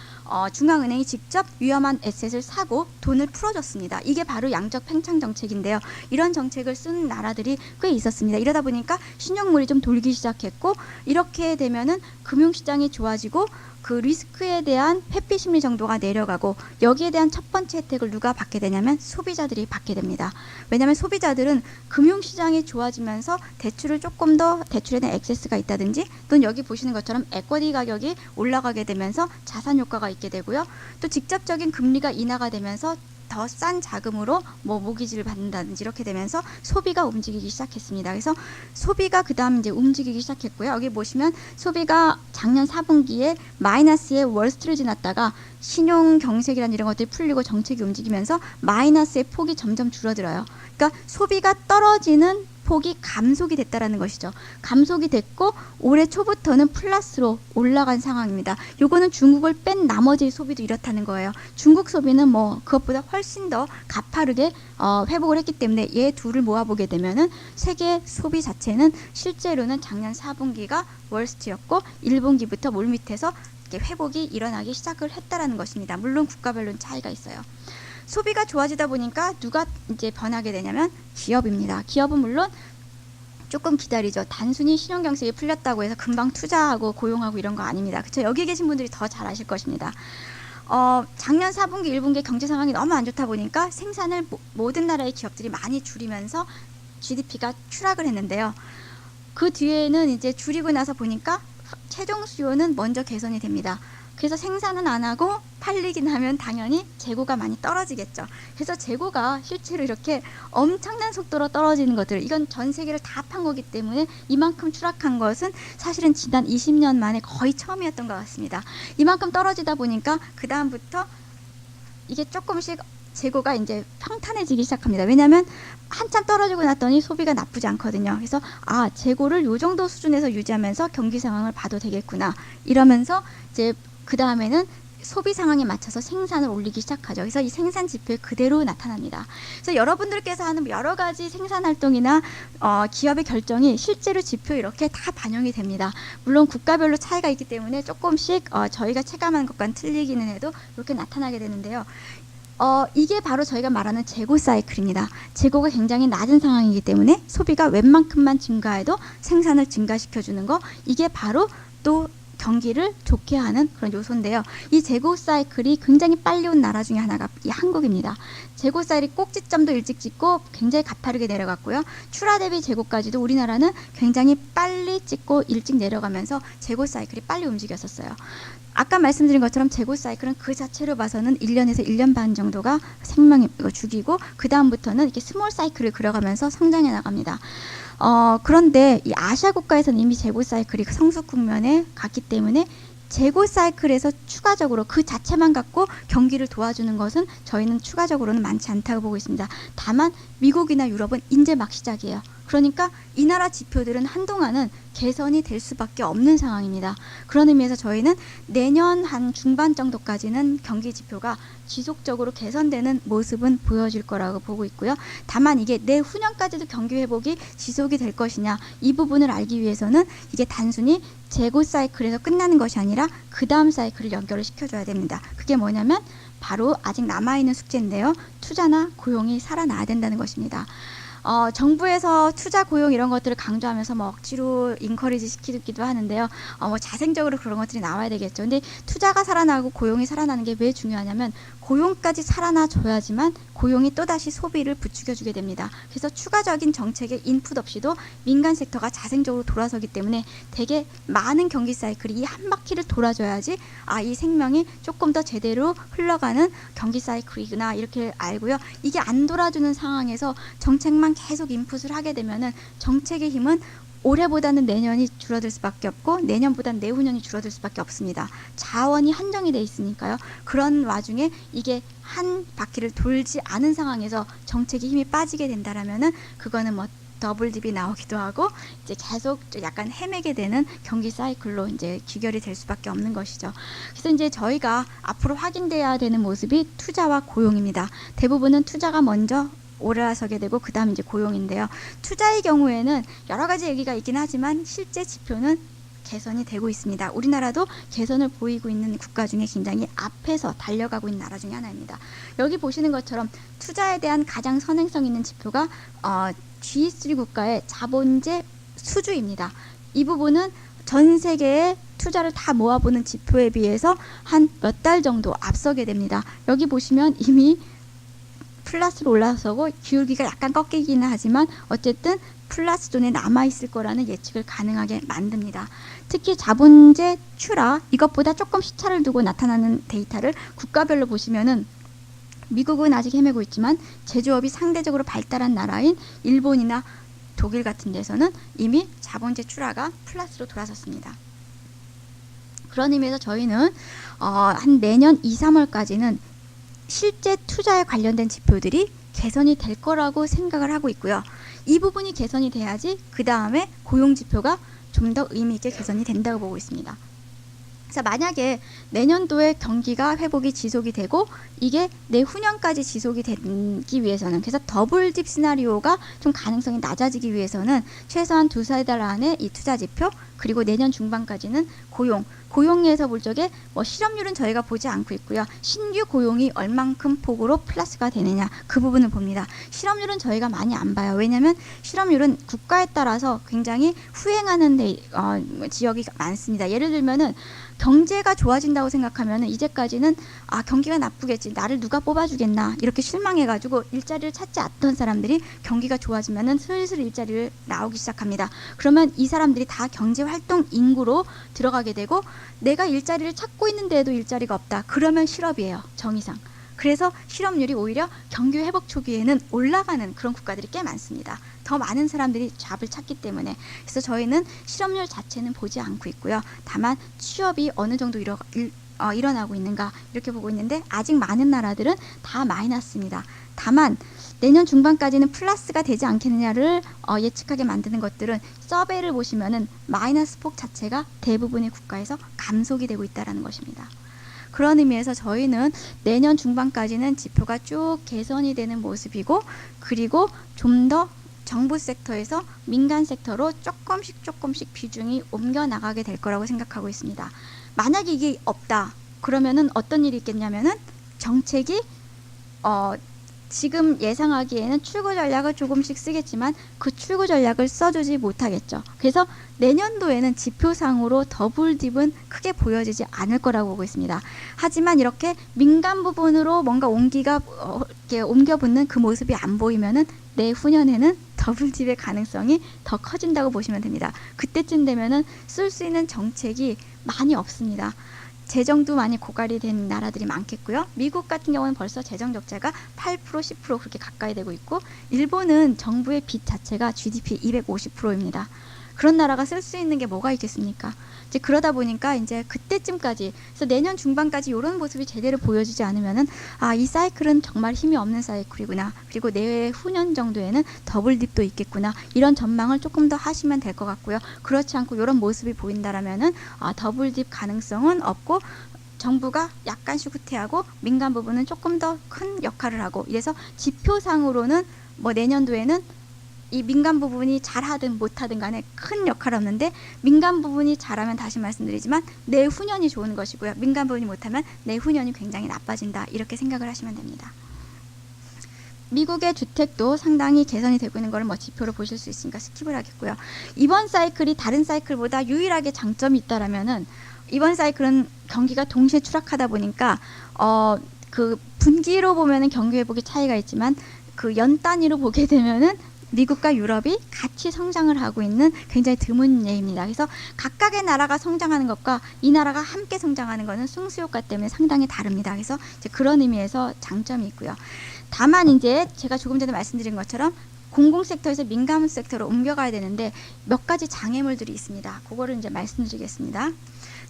중앙은행이 직접 위험한 에셋을 사고 돈을 풀어줬습니다. 이게 바로 양적 팽창 정책인데요. 이런 정책을 쓴 나라들이 꽤 있었습니다. 이러다 보니까 신용물이 좀 돌기 시작했고 이렇게 되면은 금융시장이 좋아지고 그 리스크에 대한 회피 심리 정도가 내려가고 여기에 대한 첫 번째 혜택을 누가 받게 되냐면 소비자들이 받게 됩니다. 왜냐하면 소비자들은 금융시장이 좋아지면서 대출을 조금 더 대출에 대한 액세스가 있다든지 또는 여기 보시는 것처럼 에쿼티 가격이 올라가게 되면서 자산 효과가 있게 되고요. 또 직접적인 금리가 인하가 되면서 더 싼 자금으로 모기지를 받는다든지 이렇게 되면서 소비가 움직이기 시작했습니다. 그래서 소비가 그 다음 이제 움직이기 시작했고요. 여기 보시면 소비가 작년 4분기에 마이너스의 월스트를 지났다가 신용 경색이라는 이런 것들이 풀리고 정책이 움직이면서 마이너스의 폭이 점점 줄어들어요. 그러니까 소비가 떨어지는 폭이 감속이 됐다라는 것이죠. 감속이 됐고 올해 초부터는 플러스로 올라간 상황입니다. 요거는 중국을 뺀 나머지 소비도 이렇다는 거예요. 중국 소비는 그것보다 훨씬 더 가파르게 회복을 했기 때문에 얘 둘을 모아보게 되면은 세계 소비 자체는 실제로는 작년 4분기가 월스트였고 1분기부터 물밑에서 회복이 일어나기 시작을 했다라는 것입니다. 물론 국가별로는 차이가 있어요. 소비가 좋아지다 보니까 누가 이제 변하게 되냐면 기업입니다. 기업은 물론 조금 기다리죠. 단순히 신용경색이 풀렸다고 해서 금방 투자하고 고용하고 이런 거 아닙니다. 그렇죠? 여기 계신 분들이 더 잘 아실 것입니다. 작년 4분기, 1분기 경제 상황이 너무 안 좋다 보니까 생산을 모든 나라의 기업들이 많이 줄이면서 GDP가 추락을 했는데요. 그 뒤에는 이제 줄이고 나서 보니까 최종 수요는 먼저 개선이 됩니다. 그래서 생산은 안 하고 팔리긴 하면 당연히 재고가 많이 떨어지겠죠. 그래서 재고가 실제로 이렇게 엄청난 속도로 떨어지는 것들, 이건 전 세계를 다 판 거기 때문에 이만큼 추락한 것은 사실은 지난 20년 만에 거의 처음이었던 것 같습니다. 이만큼 떨어지다 보니까 그 다음부터 이게 조금씩 재고가 이제 평탄해지기 시작합니다. 왜냐하면 한참 떨어지고 났더니 소비가 나쁘지 않거든요. 그래서 재고를 요 정도 수준에서 유지하면서 경기 상황을 봐도 되겠구나 이러면서 이제 그 다음에는 소비 상황에 맞춰서 생산을 올리기 시작하죠. 그래서 이 생산 지표에 그대로 나타납니다. 그래서 여러분들께서 하는 여러 가지 생산 활동이나 기업의 결정이 실제로 지표 이렇게 다 반영이 됩니다. 물론 국가별로 차이가 있기 때문에 조금씩 저희가 체감한 것과는 틀리기는 해도 이렇게 나타나게 되는데요. 이게 바로 저희가 말하는 재고 사이클입니다. 재고가 굉장히 낮은 상황이기 때문에 소비가 웬만큼만 증가해도 생산을 증가시켜주는 거, 이게 바로 또 경기를 좋게 하는 그런 요소인데요. 이 재고 사이클이 굉장히 빨리 온 나라 중에 하나가 이 한국입니다. 재고 사이클이 꼭지점도 일찍 찍고 굉장히 가파르게 내려갔고요. 출하 대비 재고까지도 우리나라는 굉장히 빨리 찍고 일찍 내려가면서 재고 사이클이 빨리 움직였었어요. 아까 말씀드린 것처럼 재고 사이클은 그 자체로 봐서는 1년에서 1년 반 정도가 생명이 주기고 그 다음부터는 이렇게 스몰 사이클을 그려가면서 성장해 나갑니다. 그런데 이 아시아 국가에서는 이미 재고 사이클이 성숙 국면에 갔기 때문에 재고 사이클에서 추가적으로 그 자체만 갖고 경기를 도와주는 것은 저희는 추가적으로는 많지 않다고 보고 있습니다. 다만 미국이나 유럽은 이제 막 시작이에요. 그러니까 이 나라 지표들은 한동안은 개선이 될 수밖에 없는 상황입니다. 그런 의미에서 저희는 내년 한 중반 정도까지는 경기 지표가 지속적으로 개선되는 모습은 보여질 거라고 보고 있고요. 다만 이게 내후년까지도 경기 회복이 지속이 될 것이냐, 이 부분을 알기 위해서는 이게 단순히 재고 사이클에서 끝나는 것이 아니라 그 다음 사이클을 연결을 시켜줘야 됩니다. 그게 뭐냐면 바로 아직 남아있는 숙제인데요. 투자나 고용이 살아나야 된다는 것입니다. 정부에서 투자 고용 이런 것들을 강조하면서 억지로 인커리지 시키기도 하는데요. 자생적으로 그런 것들이 나와야 되겠죠. 근데 투자가 살아나고 고용이 살아나는 게 왜 중요하냐면 고용까지 살아나 줘야지만 고용이 또다시 소비를 부추겨주게 됩니다. 그래서 추가적인 정책의 인풋 없이도 민간 섹터가 자생적으로 돌아서기 때문에 되게 많은 경기 사이클이 이 한 바퀴를 돌아줘야지 이 생명이 조금 더 제대로 흘러가는 경기 사이클이구나 이렇게 알고요. 이게 안 돌아주는 상황에서 정책만 계속 인풋을 하게 되면은 정책의 힘은 올해보다는 내년이 줄어들 수밖에 없고 내년보다는 내후년이 줄어들 수밖에 없습니다. 자원이 한정이 돼 있으니까요. 그런 와중에 이게 한 바퀴를 돌지 않은 상황에서 정책의 힘이 빠지게 된다라면은 그거는 더블 딥이 나오기도 하고 이제 계속 약간 헤매게 되는 경기 사이클로 이제 귀결이 될 수밖에 없는 것이죠. 그래서 이제 저희가 앞으로 확인돼야 되는 모습이 투자와 고용입니다. 대부분은 투자가 먼저 올라서게 되고 그 다음 이제 고용인데요. 투자의 경우에는 여러 가지 얘기가 있긴 하지만 실제 지표는 개선이 되고 있습니다. 우리나라도 개선을 보이고 있는 국가 중에 굉장히 앞에서 달려가고 있는 나라 중에 하나입니다. 여기 보시는 것처럼 투자에 대한 가장 선행성 있는 지표가 G3 국가의 자본재 수주입니다. 이 부분은 전 세계의 투자를 다 모아보는 지표에 비해서 한 몇 달 정도 앞서게 됩니다. 여기 보시면 이미 플러스로 올라서고 기울기가 약간 꺾이기는 하지만 어쨌든 플러스 존에 남아있을 거라는 예측을 가능하게 만듭니다. 특히 자본재 출하, 이것보다 조금 시차를 두고 나타나는 데이터를 국가별로 보시면은 미국은 아직 헤매고 있지만 제조업이 상대적으로 발달한 나라인 일본이나 독일 같은 데서는 이미 자본재 출하가 플러스로 돌아섰습니다. 그런 의미에서 저희는 한 내년 2, 3월까지는 실제 투자에 관련된 지표들이 개선이 될 거라고 생각을 하고 있고요. 이 부분이 개선이 돼야지 그 다음에 고용 지표가 좀 더 의미 있게 개선이 된다고 보고 있습니다. 그래서 만약에 내년도에 경기가 회복이 지속이 되고 이게 내후년까지 지속이 되기 위해서는, 그래서 더블 딥 시나리오가 좀 가능성이 낮아지기 위해서는 최소한 2-3달 안에 이 투자 지표 그리고 내년 중반까지는 고용에서 볼 적에 뭐 실업률은 저희가 보지 않고 있고요. 신규 고용이 얼만큼 폭으로 플러스가 되느냐 그 부분을 봅니다. 실업률은 저희가 많이 안 봐요. 왜냐하면 실업률은 국가에 따라서 굉장히 후행하는 지역이 많습니다. 예를 들면은 경제가 좋아진다고 생각하면 이제까지는 경기가 나쁘겠지 나를 누가 뽑아주겠나 이렇게 실망해가지고 일자리를 찾지 않던 사람들이 경기가 좋아지면은 슬슬 일자리를 나오기 시작합니다. 그러면 이 사람들이 다 경제활동 인구로 들어가게 되고 내가 일자리를 찾고 있는데도 일자리가 없다. 그러면 실업이에요. 정의상. 그래서 실업률이 오히려 경기 회복 초기에는 올라가는 그런 국가들이 꽤 많습니다. 더 많은 사람들이 잡을 찾기 때문에. 그래서 저희는 실업률 자체는 보지 않고 있고요. 다만 취업이 어느 정도 일어나고 있는가 이렇게 보고 있는데 아직 많은 나라들은 다 마이너스입니다. 다만 내년 중반까지는 플러스가 되지 않겠느냐를 예측하게 만드는 것들은 서베이를 보시면은 마이너스 폭 자체가 대부분의 국가에서 감속이 되고 있다는 것입니다. 그런 의미에서 저희는 내년 중반까지는 지표가 쭉 개선이 되는 모습이고 그리고 좀 더 정부 섹터에서 민간 섹터로 조금씩 비중이 옮겨 나가게 될 거라고 생각하고 있습니다. 만약에 이게 없다 그러면은 어떤 일이 있겠냐면은 정책이 지금 예상하기에는 출구 전략을 조금씩 쓰겠지만 그 출구 전략을 써주지 못하겠죠. 그래서 내년도에는 지표상으로 더블 딥은 크게 보여지지 않을 거라고 보고 있습니다. 하지만 이렇게 민간 부분으로 뭔가 이렇게 옮겨 붙는 그 모습이 안 보이면은 내후년에는 더블 딥의 가능성이 더 커진다고 보시면 됩니다. 그때쯤 되면은 쓸 수 있는 정책이 많이 없습니다. 재정도 많이 고갈이 된 나라들이 많겠고요. 미국 같은 경우는 벌써 재정 적자가 8%, 10% 그렇게 가까이 되고 있고 일본은 정부의 빚 자체가 GDP 250%입니다. 그런 나라가 쓸 수 있는 게 뭐가 있겠습니까? 이제 그러다 보니까 이제 그때쯤까지 그래서 내년 중반까지 이런 모습이 제대로 보여지지 않으면은 이 사이클은 정말 힘이 없는 사이클이구나. 그리고 내후년 정도에는 더블 딥도 있겠구나. 이런 전망을 조금 더 하시면 될 것 같고요. 그렇지 않고 이런 모습이 보인다라면은 더블 딥 가능성은 없고 정부가 약간씩 후퇴하고 민간 부분은 조금 더 큰 역할을 하고 이래서 지표상으로는 뭐 내년도에는 이 민간 부분이 잘하든 못하든 간에 큰 역할 없는데 민간 부분이 잘하면 다시 말씀드리지만 내후년이 좋은 것이고요. 민간 부분이 못하면 내후년이 굉장히 나빠진다. 이렇게 생각을 하시면 됩니다. 미국의 주택도 상당히 개선이 되고 있는 걸 지표로 보실 수 있으니까 스킵을 하겠고요. 이번 사이클이 다른 사이클보다 유일하게 장점이 있다라면은 이번 사이클은 경기가 동시에 추락하다 보니까 그 분기로 보면은 경기 회복의 차이가 있지만 그 연 단위로 보게 되면은 미국과 유럽이 같이 성장을 하고 있는 굉장히 드문 예입니다. 그래서 각각의 나라가 성장하는 것과 이 나라가 함께 성장하는 것은 승수효과 때문에 상당히 다릅니다. 그래서 이제 그런 의미에서 장점이 있고요. 다만 이제 제가 조금 전에 말씀드린 것처럼 공공 섹터에서 민간 섹터로 옮겨가야 되는데 몇 가지 장애물들이 있습니다. 그거를 이제 말씀드리겠습니다.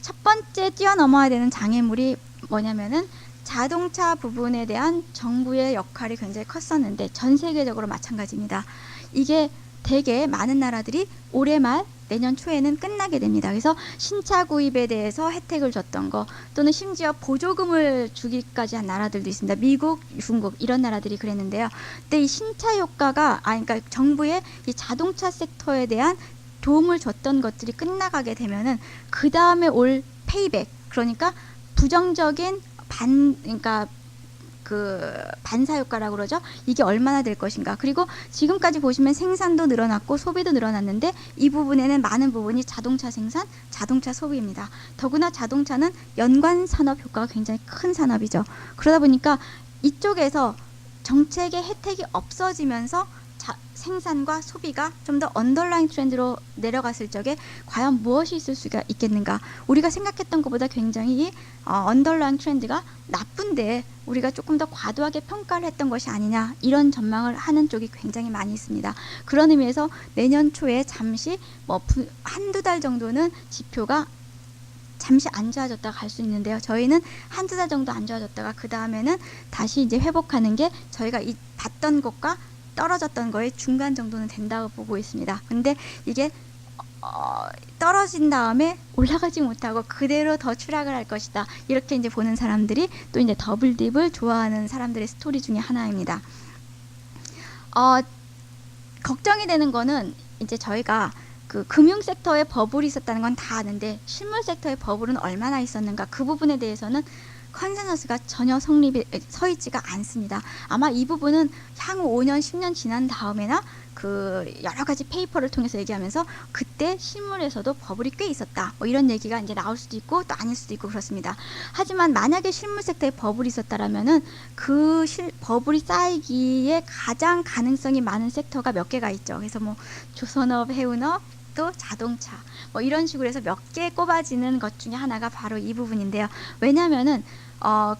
첫 번째 뛰어넘어야 되는 장애물이 뭐냐면은 자동차 부분에 대한 정부의 역할이 굉장히 컸었는데 전 세계적으로 마찬가지입니다. 이게 되게 많은 나라들이 올해 말 내년 초에는 끝나게 됩니다. 그래서 신차 구입에 대해서 혜택을 줬던 거 또는 심지어 보조금을 주기까지 한 나라들도 있습니다. 미국, 중국 이런 나라들이 그랬는데요. 근데 이 신차 효과가 그러니까 정부의 이 자동차 섹터에 대한 도움을 줬던 것들이 끝나가게 되면은 그 다음에 올 페이백 그러니까 부정적인 그러니까 그 반사 효과라고 그러죠. 이게 얼마나 될 것인가. 그리고 지금까지 보시면 생산도 늘어났고 소비도 늘어났는데 이 부분에는 많은 부분이 자동차 생산, 자동차 소비입니다. 더구나 자동차는 연관 산업 효과가 굉장히 큰 산업이죠. 그러다 보니까 이쪽에서 정책의 혜택이 없어지면서 생산과 소비가 좀 더 언더라인 트렌드로 내려갔을 적에 과연 무엇이 있을 수가 있겠는가. 우리가 생각했던 것보다 굉장히 언더라인 트렌드가 나쁜데 우리가 조금 더 과도하게 평가를 했던 것이 아니냐 이런 전망을 하는 쪽이 굉장히 많이 있습니다. 그런 의미에서 내년 초에 잠시 한두 달 정도는 지표가 잠시 안 좋아졌다가 갈 수 있는데요. 저희는 한두 달 정도 안 좋아졌다가 그 다음에는 다시 이제 회복하는 게 저희가 봤던 것과 떨어졌던 거의 중간 정도는 된다고 보고 있습니다. 근데 이게 떨어진 다음에 올라가지 못하고 그대로 더 추락을 할 것이다. 이렇게 이제 보는 사람들이 또 이제 더블 딥을 좋아하는 사람들의 스토리 중에 하나입니다. 걱정이 되는 거는 이제 저희가 그 금융 섹터에 버블이 있었다는 건 다 아는데 실물 섹터에 버블은 얼마나 있었는가, 그 부분에 대해서는 컨센서스가 전혀 서 있지가 않습니다. 아마 이 부분은 향후 5년, 10년 지난 다음에나 그 여러 가지 페이퍼를 통해서 얘기하면서 그때 실물에서도 버블이 꽤 있었다, 뭐 이런 얘기가 이제 나올 수도 있고 또 아닐 수도 있고 그렇습니다. 하지만 만약에 실물 섹터에 버블이 있었다라면은 그 버블이 쌓이기에 가장 가능성이 많은 섹터가 몇 개가 있죠. 그래서 뭐 조선업, 해운업, 또 자동차, 뭐 이런 식으로 해서 몇 개 꼽아지는 것 중에 하나가 바로 이 부분인데요. 왜냐하면은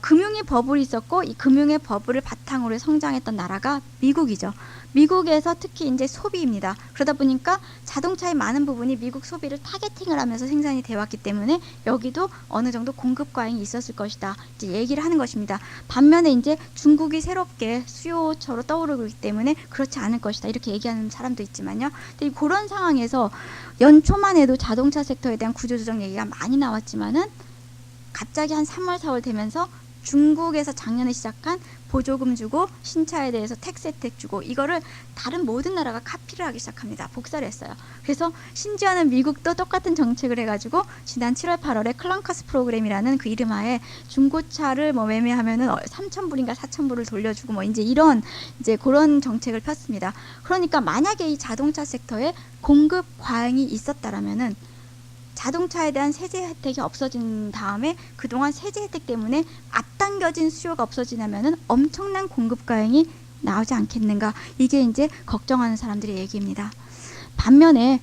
금융의 버블이 있었고 이 금융의 버블을 바탕으로 성장했던 나라가 미국이죠. 미국에서 특히 이제 소비입니다. 그러다 보니까 자동차의 많은 부분이 미국 소비를 타겟팅을 하면서 생산이 되어 왔기 때문에 여기도 어느 정도 공급 과잉이 있었을 것이다, 이제 얘기를 하는 것입니다. 반면에 이제 중국이 새롭게 수요처로 떠오르고 있기 때문에 그렇지 않을 것이다, 이렇게 얘기하는 사람도 있지만요. 근데 그런 상황에서 연초만 해도 자동차 섹터에 대한 구조조정 얘기가 많이 나왔지만은 갑자기 한 3월, 4월 되면서 중국에서 작년에 시작한 보조금 주고 신차에 대해서 텍스 혜택 주고 이거를 다른 모든 나라가 카피를 하기 시작합니다. 복사를 했어요. 그래서 심지어는 미국도 똑같은 정책을 해가지고 지난 7월, 8월에 클런커스 프로그램이라는 그 이름하에 중고차를 뭐 매매하면은 3,000불인가 4,000불을 돌려주고 뭐 이제 이런 이제 그런 정책을 폈습니다. 그러니까 만약에 이 자동차 섹터에 공급 과잉이 있었다라면은 자동차에 대한 세제 혜택이 없어진 다음에 그동안 세제 혜택 때문에 앞당겨진 수요가 없어지냐면은 엄청난 공급 과잉이 나오지 않겠는가, 이게 이제 걱정하는 사람들의 얘기입니다. 반면에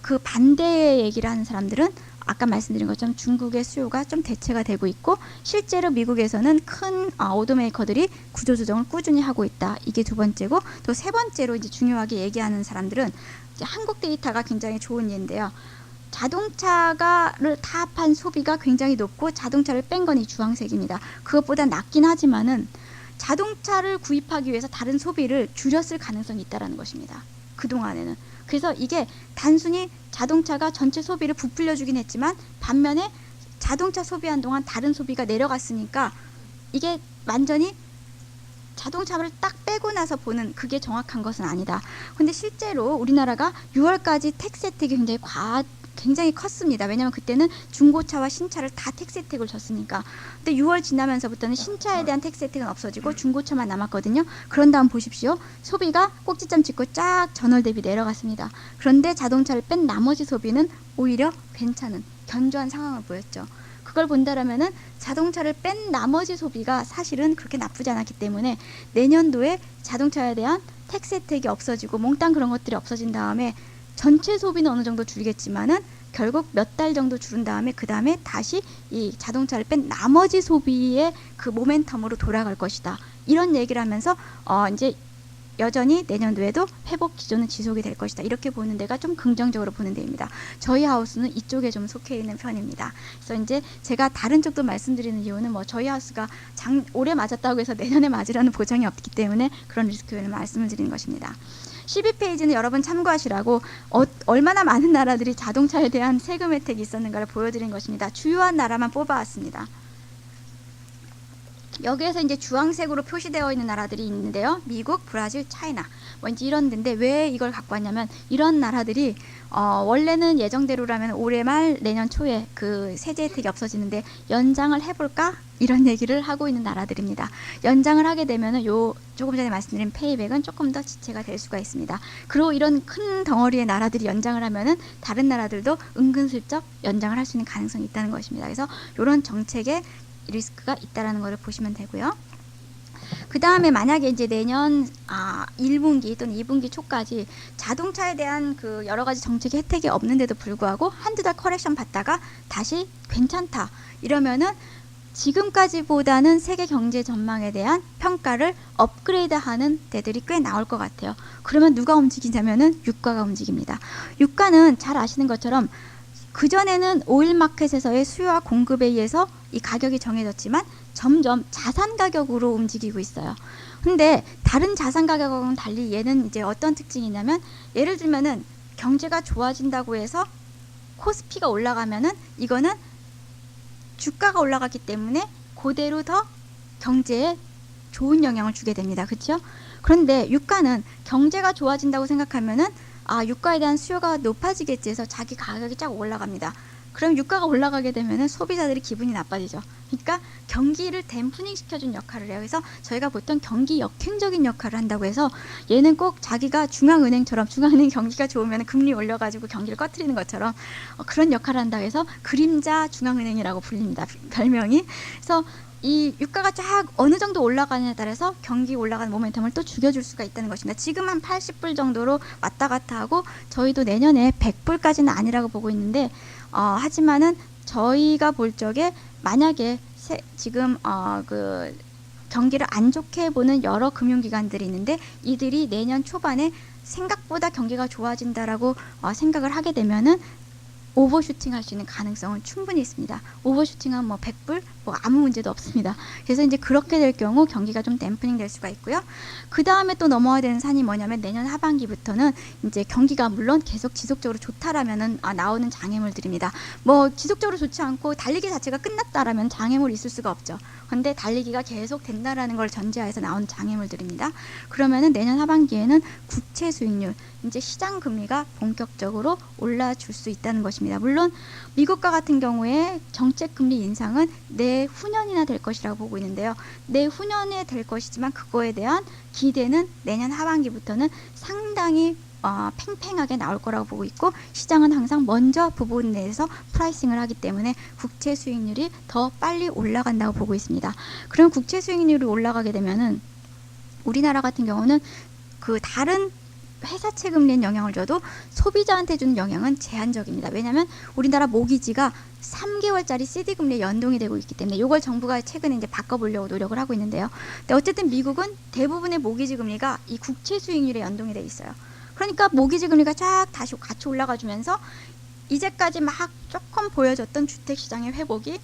그 반대의 얘기를 하는 사람들은 아까 말씀드린 것처럼 중국의 수요가 좀 대체가 되고 있고 실제로 미국에서는 큰 오토메이커들이 구조조정을 꾸준히 하고 있다, 이게 두 번째고, 또 세 번째로 이제 중요하게 얘기하는 사람들은 이제 한국 데이터가 굉장히 좋은 예인데요. 자동차를 타합한 소비가 굉장히 높고 자동차를 뺀 건 이 주황색입니다. 그것보다 낮긴 하지만은 자동차를 구입하기 위해서 다른 소비를 줄였을 가능성이 있다는 것입니다. 그동안에는. 그래서 이게 단순히 자동차가 전체 소비를 부풀려 주긴 했지만 반면에 자동차 소비한 동안 다른 소비가 내려갔으니까 이게 완전히 자동차를 딱 빼고 나서 보는 그게 정확한 것은 아니다. 근데 실제로 우리나라가 6월까지 텍스 혜택이 굉장히 컸습니다. 왜냐하면 그때는 중고차와 신차를 다 텍스 혜택을 줬으니까. 근데 6월 지나면서부터는 신차에 대한 텍스 혜택은 없어지고 중고차만 남았거든요. 그런 다음 보십시오. 소비가 꼭지점 찍고 쫙 전월 대비 내려갔습니다. 그런데 자동차를 뺀 나머지 소비는 오히려 괜찮은 견조한 상황을 보였죠. 그걸 본다라면은 자동차를 뺀 나머지 소비가 사실은 그렇게 나쁘지 않았기 때문에 내년도에 자동차에 대한 텍스 혜택이 없어지고 몽땅 그런 것들이 없어진 다음에 전체 소비는 어느 정도 줄겠지만은 결국 몇 달 정도 줄은 다음에 그 다음에 다시 이 자동차를 뺀 나머지 소비의 그 모멘텀으로 돌아갈 것이다, 이런 얘기를 하면서 이제 여전히 내년도에도 회복 기조는 지속이 될 것이다, 이렇게 보는 데가 좀 긍정적으로 보는 데입니다. 저희 하우스는 이쪽에 좀 속해 있는 편입니다. 그래서 이제 제가 다른 쪽도 말씀드리는 이유는 뭐 저희 하우스가 올해 맞았다고 해서 내년에 맞으라는 보장이 없기 때문에 그런 리스크를 말씀을 드리는 것입니다. 12페이지는 여러분 참고하시라고 얼마나 많은 나라들이 자동차에 대한 세금 혜택이 있었는가를 보여드린 것입니다. 주요한 나라만 뽑아왔습니다. 여기에서 이제 주황색으로 표시되어 있는 나라들이 있는데요. 미국, 브라질, 차이나 뭐 이제 이런 데인데 왜 이걸 갖고 왔냐면 이런 나라들이 원래는 예정대로라면 올해 말 내년 초에 그 세제 혜택이 없어지는데 연장을 해볼까? 이런 얘기를 하고 있는 나라들입니다. 연장을 하게 되면은 조금 전에 말씀드린 페이백은 조금 더 지체가 될 수가 있습니다. 그리고 이런 큰 덩어리의 나라들이 연장을 하면은 다른 나라들도 은근슬쩍 연장을 할 수 있는 가능성이 있다는 것입니다. 그래서 이런 정책에 리스크가 있다라는 것을 보시면 되고요. 그 다음에 만약에 이제 내년 1분기 또는 2분기 초까지 자동차에 대한 그 여러 가지 정책의 혜택이 없는데도 불구하고 한두 달 커렉션 받다가 다시 괜찮다 이러면은 지금까지보다는 세계 경제 전망에 대한 평가를 업그레이드하는 데들이 꽤 나올 것 같아요. 그러면 누가 움직이냐면은 유가가 움직입니다. 유가는 잘 아시는 것처럼 그전에는 오일 마켓에서의 수요와 공급에 의해서 이 가격이 정해졌지만 점점 자산 가격으로 움직이고 있어요. 근데 다른 자산 가격하고는 달리 얘는 이제 어떤 특징이 있냐면 예를 들면은 경제가 좋아진다고 해서 코스피가 올라가면은 이거는 주가가 올라갔기 때문에 그대로 더 경제에 좋은 영향을 주게 됩니다. 그렇죠? 그런데 유가는 경제가 좋아진다고 생각하면은 유가에 대한 수요가 높아지겠지 해서 자기 가격이 쫙 올라갑니다. 그럼 유가가 올라가게 되면은 소비자들이 기분이 나빠지죠. 그러니까 경기를 댐프닝 시켜준 역할을 해요. 그래서 저희가 보통 경기 역행적인 역할을 한다고 해서 얘는 꼭 자기가 중앙은행처럼 중앙은행 경기가 좋으면 금리 올려가지고 경기를 꺼트리는 것처럼 그런 역할을 한다고 해서 그림자 중앙은행이라고 불립니다. 별명이. 그래서 이 유가가 쫙 어느 정도 올라가느냐에 따라서 경기 올라가는 모멘텀을 또 죽여줄 수가 있다는 것입니다. 지금 한 80불 정도로 왔다 갔다 하고 저희도 내년에 100불까지는 아니라고 보고 있는데 하지만은 저희가 볼 적에 만약에 지금 그 경기를 안 좋게 보는 여러 금융기관들이 있는데 이들이 내년 초반에 생각보다 경기가 좋아진다라고 생각을 하게 되면은 오버슈팅 할 수 있는 가능성은 충분히 있습니다. 오버슈팅은 뭐 100불 뭐 아무 문제도 없습니다. 그래서 이제 그렇게 될 경우 경기가 좀 댐프닝 될 수가 있고요. 그 다음에 또 넘어야 되는 산이 뭐냐면 내년 하반기부터는 이제 경기가 물론 계속 지속적으로 좋다라면은 나오는 장애물들입니다. 뭐 지속적으로 좋지 않고 달리기 자체가 끝났다라면 장애물이 있을 수가 없죠. 근데 달리기가 계속 된다라는 걸 전제하에서 나온 장애물들입니다. 그러면은 내년 하반기에는 국채 수익률, 이제 시장 금리가 본격적으로 올라줄 수 있다는 것입니다. 물론 미국과 같은 경우에 정책 금리 인상은 내후년이나 될 것이라고 보고 있는데요. 내후년에 될 것이지만 그거에 대한 기대는 내년 하반기부터는 상당히 팽팽하게 나올 거라고 보고 있고 시장은 항상 먼저 부분에 대해서 프라이싱을 하기 때문에 국채 수익률이 더 빨리 올라간다고 보고 있습니다. 그럼 국채 수익률이 올라가게 되면은 우리나라 같은 경우는 그 다른 회사채 금리에 영향을 줘도 소비자한테 주는 영향은 제한적입니다. 왜냐하면 우리나라 모기지가 3개월짜리 CD 금리에 연동이 되고 있기 때문에 이걸 정부가 최근에 이제 바꿔보려고 노력을 하고 있는데요. 근데 어쨌든 미국은 대부분의 모기지 금리가 이 국채 수익률에 연동이 돼 있어요. 그러니까 모기지 금리가 쫙 다시 같이 올라가 주면서 이제까지 막 조금 보여줬던 주택시장의 회복이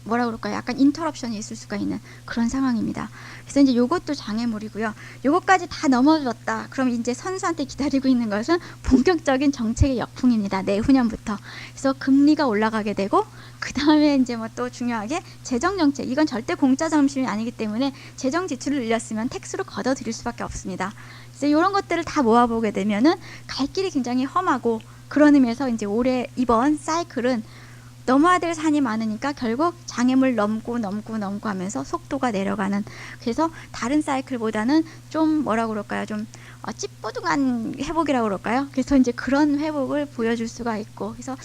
뭐라 그럴까요? 약간 인터럽션이 있을 수가 있는 그런 상황입니다. 그래서 이제 요것도 장애물이고요. 요것까지 다 넘어졌다. 그럼 이제 선수한테 기다리고 있는 것은 본격적인 정책의 역풍입니다. 내후년부터. 그래서 금리가 올라가게 되고 그 다음에 이제 뭐 또 중요하게 재정 정책. 이건 절대 공짜 점심이 아니기 때문에 재정 지출을 늘렸으면 텍스로 걷어들일 수밖에 없습니다. 그래서 이런 것들을 다 모아보게 되면은 갈 길이 굉장히 험하고 그런 의미에서 이제 올해 이번 사이클은 넘어야 될 산이 많으니까 결국 장애물 넘고 하면서 속도가 내려가는 그래서 다른 사이클보다는 좀 뭐라 그럴까요? 좀 찌뿌둥한 회복이라고 그럴까요? 그래서 이제 그런 회복을 보여줄 수가 있고 그래서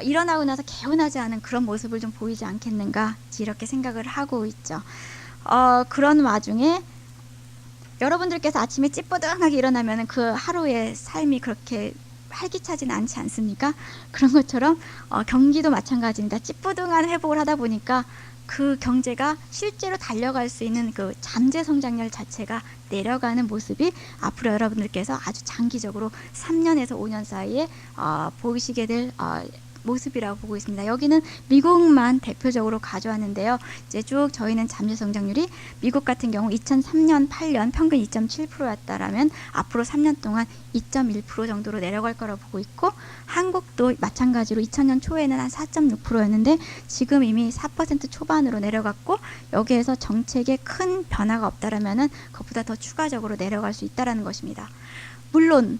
일어나고 나서 개운하지 않은 그런 모습을 좀 보이지 않겠는가 이렇게 생각을 하고 있죠. 그런 와중에 여러분들께서 아침에 찌뿌둥하게 일어나면 그 하루의 삶이 그렇게 활기차진 않지 않습니까? 그런 것처럼 경기도 마찬가지입니다. 찌뿌둥한 회복을 하다 보니까 그 경제가 실제로 달려갈 수 있는 그 잠재 성장률 자체가 내려가는 모습이 앞으로 여러분들께서 아주 장기적으로 3년에서 5년 사이에 보이시게 될 모습이라고 보고 있습니다. 여기는 미국만 대표적으로 가져왔는데요. 이제 쭉 저희는 잠재 성장률이 미국 같은 경우 2003년, 8년 평균 2.7%였다라면 앞으로 3년 동안 2.1% 정도로 내려갈 거라고 보고 있고 한국도 마찬가지로 2000년 초에는 한 4.6%였는데 지금 이미 4% 초반으로 내려갔고 여기에서 정책에 큰 변화가 없다라면은 그것보다 더 추가적으로 내려갈 수 있다라는 것입니다. 물론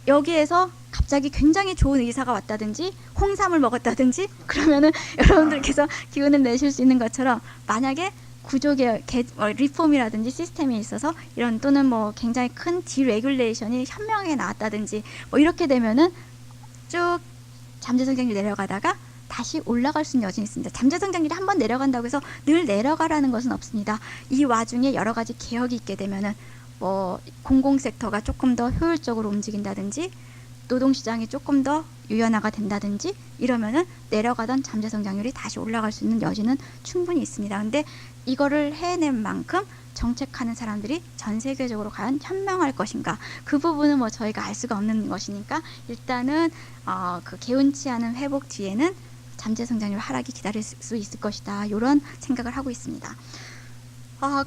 여기에서 갑자기 굉장히 좋은 의사가 왔다든지 홍삼을 먹었다든지 그러면은 여러분들께서 기운을 내실 수 있는 것처럼 만약에 구조개혁, 리폼이라든지 시스템에 있어서 이런 또는 뭐 굉장히 큰 디레귤레이션이 현명하게 나왔다든지 뭐 이렇게 되면은 쭉 잠재성장률이 내려가다가 다시 올라갈 수 있는 여지는 있습니다. 잠재성장률이 한번 내려간다고 해서 늘 내려가라는 것은 없습니다. 이 와중에 여러 가지 개혁이 있게 되면은 뭐 공공섹터가 조금 더 효율적으로 움직인다든지 노동시장이 조금 더 유연화가 된다든지 이러면은 내려가던 잠재성장률이 다시 올라갈 수 있는 여지는 충분히 있습니다. 근데 이거를 해낸 만큼 정책하는 사람들이 전 세계적으로 과연 현명할 것인가 그 부분은 뭐 저희가 알 수가 없는 것이니까 일단은 그 개운치 않은 회복 뒤에는 잠재성장률 하락이 기다릴 수 있을 것이다 이런 생각을 하고 있습니다.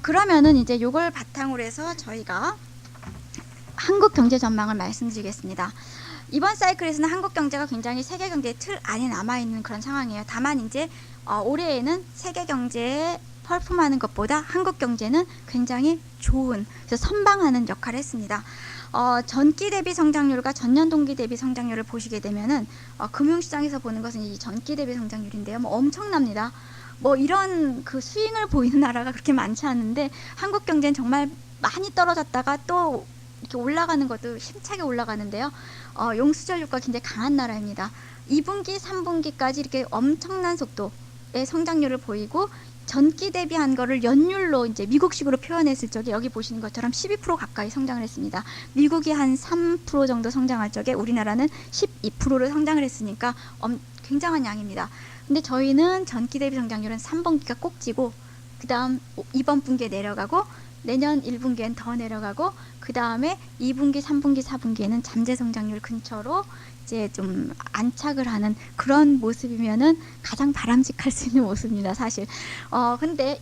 그러면은 이제 요걸 바탕으로 해서 저희가 한국 경제 전망을 말씀드리겠습니다. 이번 사이클에서는 한국 경제가 굉장히 세계 경제의 틀 안에 남아있는 그런 상황이에요. 다만 이제 올해에는 세계 경제의 펄품하는 것보다 한국 경제는 굉장히 좋은, 그래서 선방하는 역할을 했습니다. 전기 대비 성장률과 전년 동기 대비 성장률을 보시게 되면은 금융시장에서 보는 것은 이 전기 대비 성장률인데요. 뭐 엄청납니다. 뭐 이런 그 스윙을 보이는 나라가 그렇게 많지 않은데 한국 경제는 정말 많이 떨어졌다가 또 이렇게 올라가는 것도 힘차게 올라가는데요. 용수전력과 굉장히 강한 나라입니다. 2분기, 3분기까지 이렇게 엄청난 속도의 성장률을 보이고 전기 대비한 거를 연율로 이제 미국식으로 표현했을 적에 여기 보시는 것처럼 12% 가까이 성장을 했습니다. 미국이 한 3% 정도 성장할 적에 우리나라는 12%를 성장을 했으니까 굉장한 양입니다. 근데 저희는 전기 대비 성장률은 3분기가 꼭지고 그 다음 2번 분기에 내려가고 내년 1분기엔 더 내려가고 그 다음에 2분기, 3분기, 4분기에는 잠재 성장률 근처로 이제 좀 안착을 하는 그런 모습이면은 가장 바람직할 수 있는 모습입니다, 사실. 근데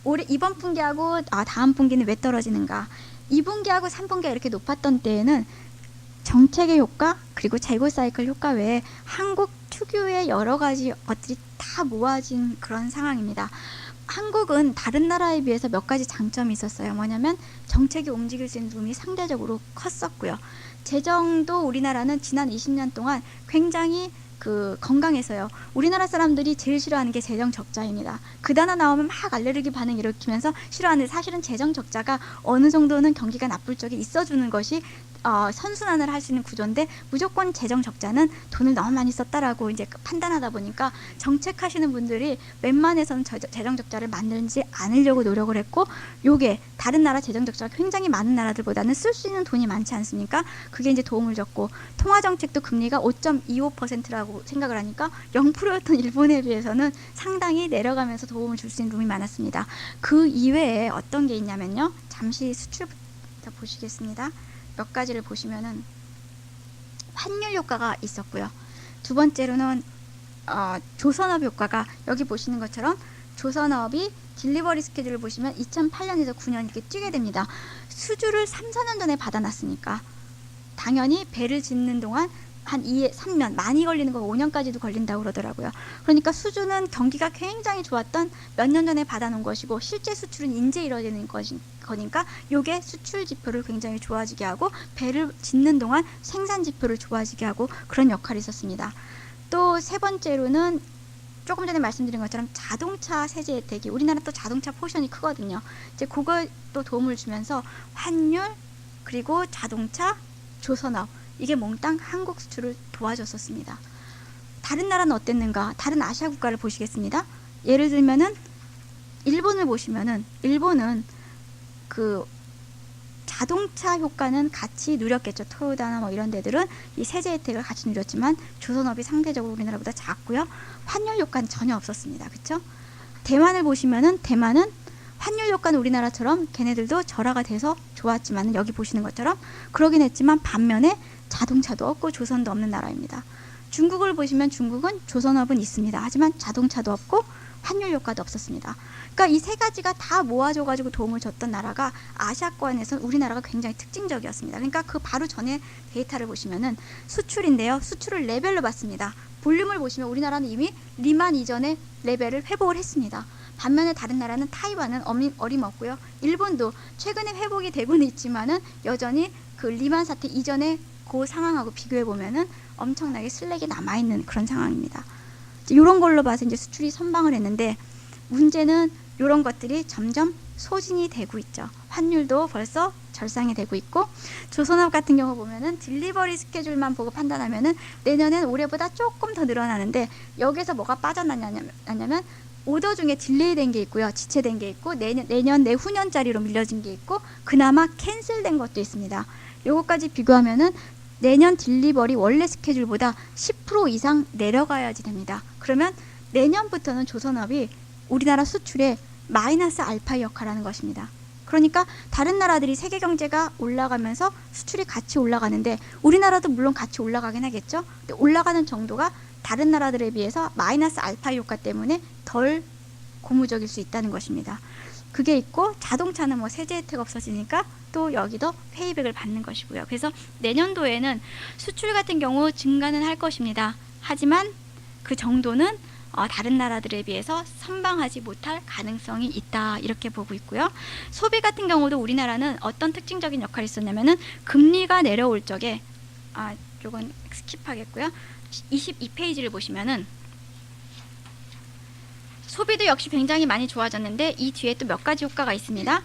올해 이번 분기하고 다음 분기는 왜 떨어지는가? 2분기하고 3분기가 이렇게 높았던 때에는 정책의 효과 그리고 재고 사이클 효과 외에 한국 특유의 여러 가지 것들이 다 모아진 그런 상황입니다. 한국은 다른 나라에 비해서 몇 가지 장점이 있었어요. 뭐냐면 정책이 움직일 수 있는 룸이 상대적으로 컸었고요. 재정도 우리나라는 지난 20년 동안 굉장히 건강해서요. 우리나라 사람들이 제일 싫어하는 게 재정 적자입니다. 그 단어 나오면 막 알레르기 반응 일으키면서 싫어하는데 사실은 재정 적자가 어느 정도는 경기가 나쁠 적에 있어주는 것이 선순환을 할 수 있는 구조인데 무조건 재정 적자는 돈을 너무 많이 썼다라고 이제 판단하다 보니까 정책하시는 분들이 웬만해서는 재정 적자를 만들지 않으려고 노력을 했고 요게 다른 나라 재정 적자가 굉장히 많은 나라들보다는 쓸 수 있는 돈이 많지 않습니까? 그게 이제 도움을 줬고 통화 정책도 금리가 5.25%라고 생각을 하니까 0%였던 일본에 비해서는 상당히 내려가면서 도움을 줄 수 있는 룸이 많았습니다. 그 이외에 어떤 게 있냐면요. 잠시 수출부터 보시겠습니다. 몇 가지를 보시면은 환율 효과가 있었고요. 두 번째로는 조선업 효과가 여기 보시는 것처럼 조선업이 딜리버리 스케줄을 보시면 2008년에서 9년 이렇게 뛰게 됩니다. 수주를 3, 4년 전에 받아놨으니까 당연히 배를 짓는 동안 한 2에 3년, 많이 걸리는 거 5년까지도 걸린다고 그러더라고요. 그러니까 수주는 경기가 굉장히 좋았던 몇 년 전에 받아놓은 것이고 실제 수출은 인제 이루어지는 거니까 요게 수출 지표를 굉장히 좋아지게 하고 배를 짓는 동안 생산 지표를 좋아지게 하고 그런 역할이 있었습니다. 또 세 번째로는 조금 전에 말씀드린 것처럼 자동차 세제 혜택이 우리나라 또 자동차 포션이 크거든요. 이제 그것도 도움을 주면서 환율 그리고 자동차, 조선업 이게 몽땅 한국 수출을 도와줬었습니다. 다른 나라는 어땠는가? 다른 아시아 국가를 보시겠습니다. 예를 들면은 일본을 보시면은 일본은 그 자동차 효과는 같이 누렸겠죠. 토요다나 뭐 이런 데들은 이 세제 혜택을 같이 누렸지만 조선업이 상대적으로 우리나라보다 작고요. 환율 효과는 전혀 없었습니다. 그렇죠? 대만을 보시면은 대만은 환율 효과는 우리나라처럼 걔네들도 절하가 돼서 좋았지만 여기 보시는 것처럼 그러긴 했지만 반면에 자동차도 없고 조선도 없는 나라입니다. 중국을 보시면 중국은 조선업은 있습니다. 하지만 자동차도 없고 환율 효과도 없었습니다. 그러니까 이 세 가지가 다 모아줘가지고 도움을 줬던 나라가 아시아권에서 우리나라가 굉장히 특징적이었습니다. 그러니까 그 바로 전에 데이터를 보시면은 수출인데요. 수출을 레벨로 봤습니다. 볼륨을 보시면 우리나라는 이미 리만 이전의 레벨을 회복을 했습니다. 반면에 다른 나라는 타이완은 어림없고요. 일본도 최근에 회복이 되고는 있지만은 여전히 그 리만 사태 이전의 그 상황하고 비교해 보면은 엄청나게 슬랙이 남아있는 그런 상황입니다. 이런 걸로 봐서 이제 수출이 선방을 했는데 문제는 이런 것들이 점점 소진이 되고 있죠. 환율도 벌써 절상이 되고 있고 조선업 같은 경우 보면은 딜리버리 스케줄만 보고 판단하면은 내년엔 올해보다 조금 더 늘어나는데 여기서 뭐가 빠져나냐면 오더 중에 딜레이된 게 있고요. 지체된 게 있고 내년 내후년짜리로 밀려진 게 있고 그나마 캔슬된 것도 있습니다. 요거까지 비교하면은 내년 딜리버리 원래 스케줄보다 10% 이상 내려가야지 됩니다. 그러면 내년부터는 조선업이 우리나라 수출에 마이너스 알파 역할하는 것입니다. 그러니까 다른 나라들이 세계 경제가 올라가면서 수출이 같이 올라가는데 우리나라도 물론 같이 올라가긴 하겠죠. 근데 올라가는 정도가 다른 나라들에 비해서 마이너스 알파 효과 때문에 덜 고무적일 수 있다는 것입니다. 그게 있고 자동차는 뭐 세제 혜택 없어지니까 또 여기도 페이백을 받는 것이고요. 그래서 내년도에는 수출 같은 경우 증가는 할 것입니다. 하지만 그 정도는 다른 나라들에 비해서 선방하지 못할 가능성이 있다 이렇게 보고 있고요. 소비 같은 경우도 우리나라는 어떤 특징적인 역할이 있었냐면은 금리가 내려올 적에 이건 스킵하겠고요. 22페이지를 보시면은 소비도 역시 굉장히 많이 좋아졌는데 이 뒤에 또 몇 가지 효과가 있습니다.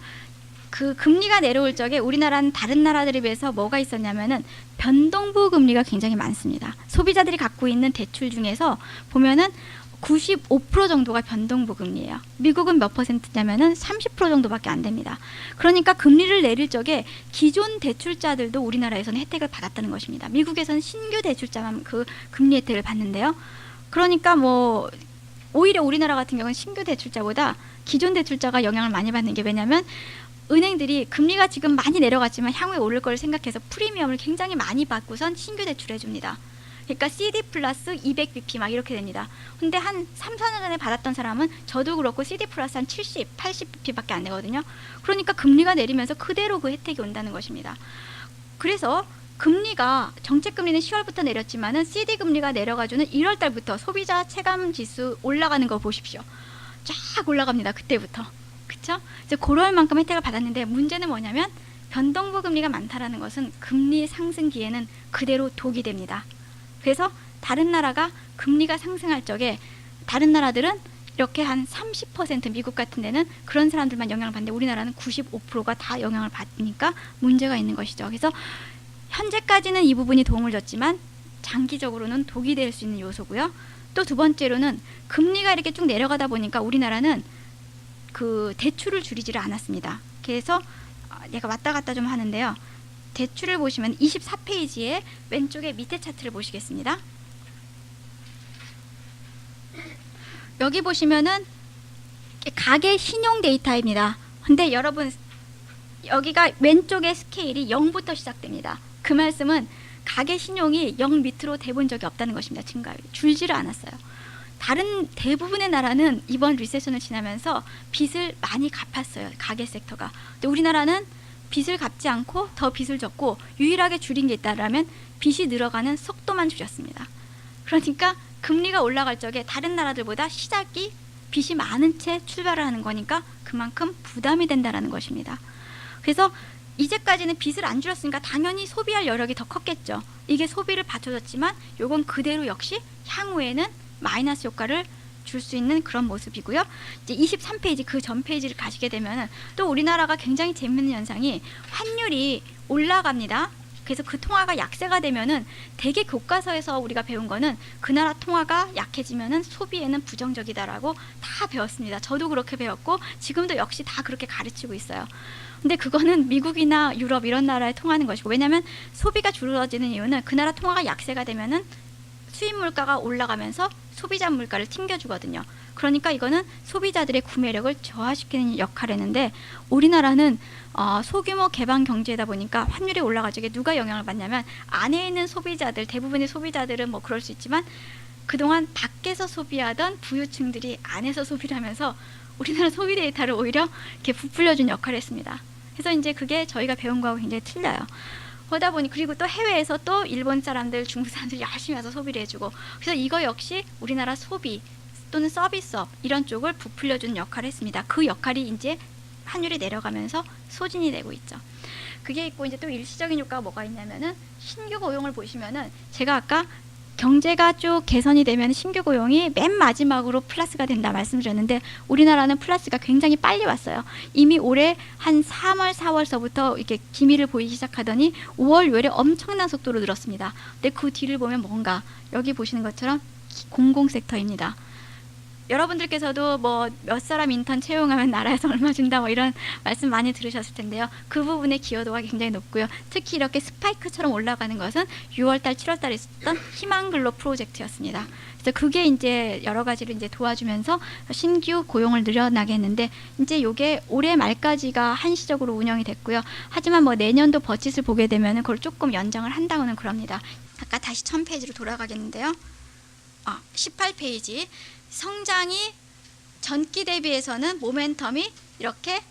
그 금리가 내려올 적에 우리나라는 다른 나라들에 비해서 뭐가 있었냐면은 변동부 금리가 굉장히 많습니다. 소비자들이 갖고 있는 대출 중에서 보면은 95% 정도가 변동부 금리예요. 미국은 몇 퍼센트냐면은 30% 정도밖에 안 됩니다. 그러니까 금리를 내릴 적에 기존 대출자들도 우리나라에서는 혜택을 받았다는 것입니다. 미국에서는 신규 대출자만 그 금리 혜택을 받는데요. 그러니까 뭐 오히려 우리나라 같은 경우는 신규 대출자보다 기존 대출자가 영향을 많이 받는 게 왜냐면 은행들이 금리가 지금 많이 내려갔지만 향후에 오를 걸 생각해서 프리미엄을 굉장히 많이 받고선 신규 대출해 줍니다. 그러니까 CD 플러스 200bp 막 이렇게 됩니다. 근데 한 3, 4년 전에 받았던 사람은 저도 그렇고 CD 플러스 한 70, 80bp밖에 안 되거든요. 그러니까 금리가 내리면서 그대로 그 혜택이 온다는 것입니다. 그래서 금리가 정책금리는 10월부터 내렸지만은 CD 금리가 내려가지고는 1월 달부터 소비자 체감 지수 올라가는 거 보십시오. 쫙 올라갑니다. 그때부터. 그쵸? 이제 그럴 만큼 혜택을 받았는데 문제는 뭐냐면 변동부 금리가 많다라는 것은 금리 상승기에는 그대로 독이 됩니다. 그래서 다른 나라가 금리가 상승할 적에 다른 나라들은 이렇게 한 30% 미국 같은 데는 그런 사람들만 영향을 받는데 우리나라는 95%가 다 영향을 받으니까 문제가 있는 것이죠. 그래서 현재까지는 이 부분이 도움을 줬지만 장기적으로는 독이 될 수 있는 요소고요. 또 두 번째로는 금리가 이렇게 쭉 내려가다 보니까 우리나라는 그 대출을 줄이지를 않았습니다. 그래서 내가 왔다 갔다 좀 하는데요. 대출을 보시면 24페이지에 왼쪽에 밑에 차트를 보시겠습니다. 여기 보시면은 가계 신용 데이터입니다. 근데 여러분 여기가 왼쪽의 스케일이 0부터 시작됩니다. 그 말씀은 가계 신용이 0 밑으로 대본 적이 없다는 것입니다. 증가율이 줄지를 않았어요. 다른 대부분의 나라는 이번 리세션을 지나면서 빚을 많이 갚았어요. 가계 섹터가. 근데 우리나라는 빚을 갚지 않고 더 빚을 졌고 유일하게 줄인 게 있다라면 빚이 늘어가는 속도만 줄였습니다. 그러니까 금리가 올라갈 적에 다른 나라들보다 시작이 빚이 많은 채 출발을 하는 거니까 그만큼 부담이 된다는 것입니다. 그래서 이제까지는 빚을 안 줄였으니까 당연히 소비할 여력이 더 컸겠죠. 이게 소비를 받쳐줬지만 요건 그대로 역시 향후에는 마이너스 효과를 줄 수 있는 그런 모습이고요. 이제 23페이지 그 전 페이지를 가시게 되면 또 우리나라가 굉장히 재밌는 현상이 환율이 올라갑니다. 그래서 그 통화가 약세가 되면은 대개 교과서에서 우리가 배운 거는 그 나라 통화가 약해지면은 소비에는 부정적이다라고 다 배웠습니다. 저도 그렇게 배웠고 지금도 역시 다 그렇게 가르치고 있어요. 근데 그거는 미국이나 유럽 이런 나라에 통하는 것이고 왜냐하면 소비가 줄어드는 이유는 그 나라 통화가 약세가 되면은 수입 물가가 올라가면서 소비자 물가를 튕겨주거든요. 그러니까 이거는 소비자들의 구매력을 저하시키는 역할을 했는데 우리나라는 소규모 개방 경제다 보니까 환율이 올라가지고 누가 영향을 받냐면 안에 있는 소비자들 대부분의 소비자들은 뭐 그럴 수 있지만 그동안 밖에서 소비하던 부유층들이 안에서 소비를 하면서 우리나라 소비 데이터를 오히려 이렇게 부풀려준 역할을 했습니다. 그래서 이제 그게 저희가 배운 거하고 굉장히 틀려요. 그러다 보니 그리고 또 해외에서 또 일본 사람들, 중국 사람들 열심히 와서 소비를 해주고 그래서 이거 역시 우리나라 소비 또는 서비스업 이런 쪽을 부풀려주는 역할을 했습니다. 그 역할이 이제 환율이 내려가면서 소진이 되고 있죠. 그게 있고 이제 또 일시적인 효과가 뭐가 있냐면은 신규 고용을 보시면은 제가 아까 경제가 쭉 개선이 되면 신규 고용이 맨 마지막으로 플러스가 된다 말씀드렸는데 우리나라는 플러스가 굉장히 빨리 왔어요. 이미 올해 한 3월, 4월서부터 이렇게 기미를 보이기 시작하더니 5월, 6월에 엄청난 속도로 늘었습니다. 근데 그 뒤를 보면 뭔가 여기 보시는 것처럼 공공섹터입니다. 여러분들께서도 뭐 몇 사람 인턴 채용하면 나라에서 얼마 준다 뭐 이런 말씀 많이 들으셨을 텐데요. 그 부분의 기여도가 굉장히 높고요. 특히 이렇게 스파이크처럼 올라가는 것은 6월달, 7월달에 있었던 희망근로 프로젝트였습니다. 그래서 그게 이제 여러 가지를 이제 도와주면서 신규 고용을 늘어나게 했는데 이제 요게 올해 말까지가 한시적으로 운영이 됐고요. 하지만 뭐 내년도 버짓을 보게 되면 그걸 조금 연장을 한다고는 그럽니다. 아까 다시 1000페이지로 돌아가겠는데요. 18페이지 성장이 전기 대비해서는 모멘텀이 이렇게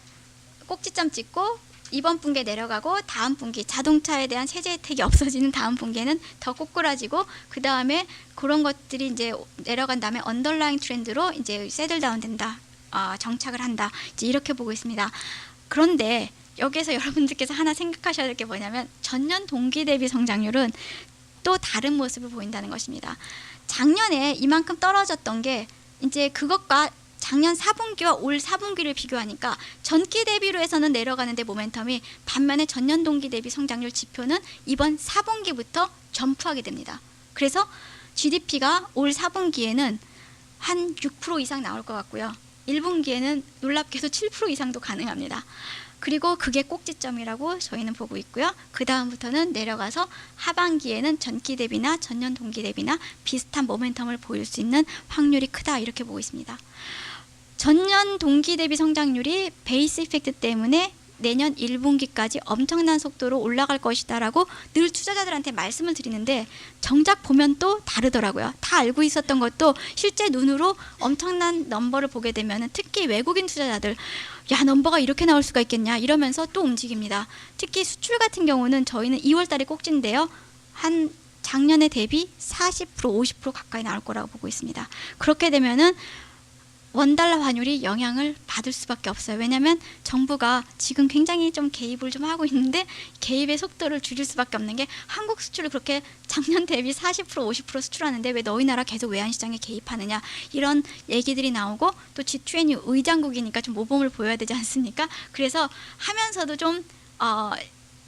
꼭지점 찍고 이번 분기에 내려가고 다음 분기 자동차에 대한 세제 혜택이 없어지는 다음 분기에는 더 꼬꾸라지고 그 다음에 그런 것들이 이제 내려간 다음에 언더라인 트렌드로 이제 세들 다운 된다. 정착을 한다. 이제 이렇게 보고 있습니다. 그런데 여기에서 여러분들께서 하나 생각하셔야 될 게 뭐냐면 전년 동기 대비 성장률은 또 다른 모습을 보인다는 것입니다. 작년에 이만큼 떨어졌던 게 이제 그것과 작년 4분기와 올 4분기를 비교하니까 전기 대비로 해서는 내려가는데 모멘텀이 반면에 전년 동기 대비 성장률 지표는 이번 4분기부터 점프하게 됩니다. 그래서 GDP가 올 4분기에는 한 6% 이상 나올 것 같고요. 1분기에는 놀랍게도 7% 이상도 가능합니다. 그리고 그게 꼭지점이라고 저희는 보고 있고요. 그 다음부터는 내려가서 하반기에는 전기 대비나 전년 동기 대비나 비슷한 모멘텀을 보일 수 있는 확률이 크다 이렇게 보고 있습니다. 전년 동기 대비 성장률이 베이스 이펙트 때문에 내년 1분기까지 엄청난 속도로 올라갈 것이다라고 늘 투자자들한테 말씀을 드리는데 정작 보면 또 다르더라고요. 다 알고 있었던 것도 실제 눈으로 엄청난 넘버를 보게 되면 특히 외국인 투자자들 야 넘버가 이렇게 나올 수가 있겠냐 이러면서 또 움직입니다. 특히 수출 같은 경우는 저희는 2월 달에 꼭지인데요. 한 작년에 대비 40% 50% 가까이 나올 거라고 보고 있습니다. 그렇게 되면은 원달러 환율이 영향을 받을 수밖에 없어요. 왜냐하면 정부가 지금 굉장히 좀 개입을 좀 하고 있는데 개입의 속도를 줄일 수밖에 없는 게 한국 수출을 그렇게 작년 대비 40% 50% 수출하는데 왜 너희 나라 계속 외환시장에 개입하느냐 이런 얘기들이 나오고 또 G20이 의장국이니까 좀 모범을 보여야 되지 않습니까? 그래서 하면서도 좀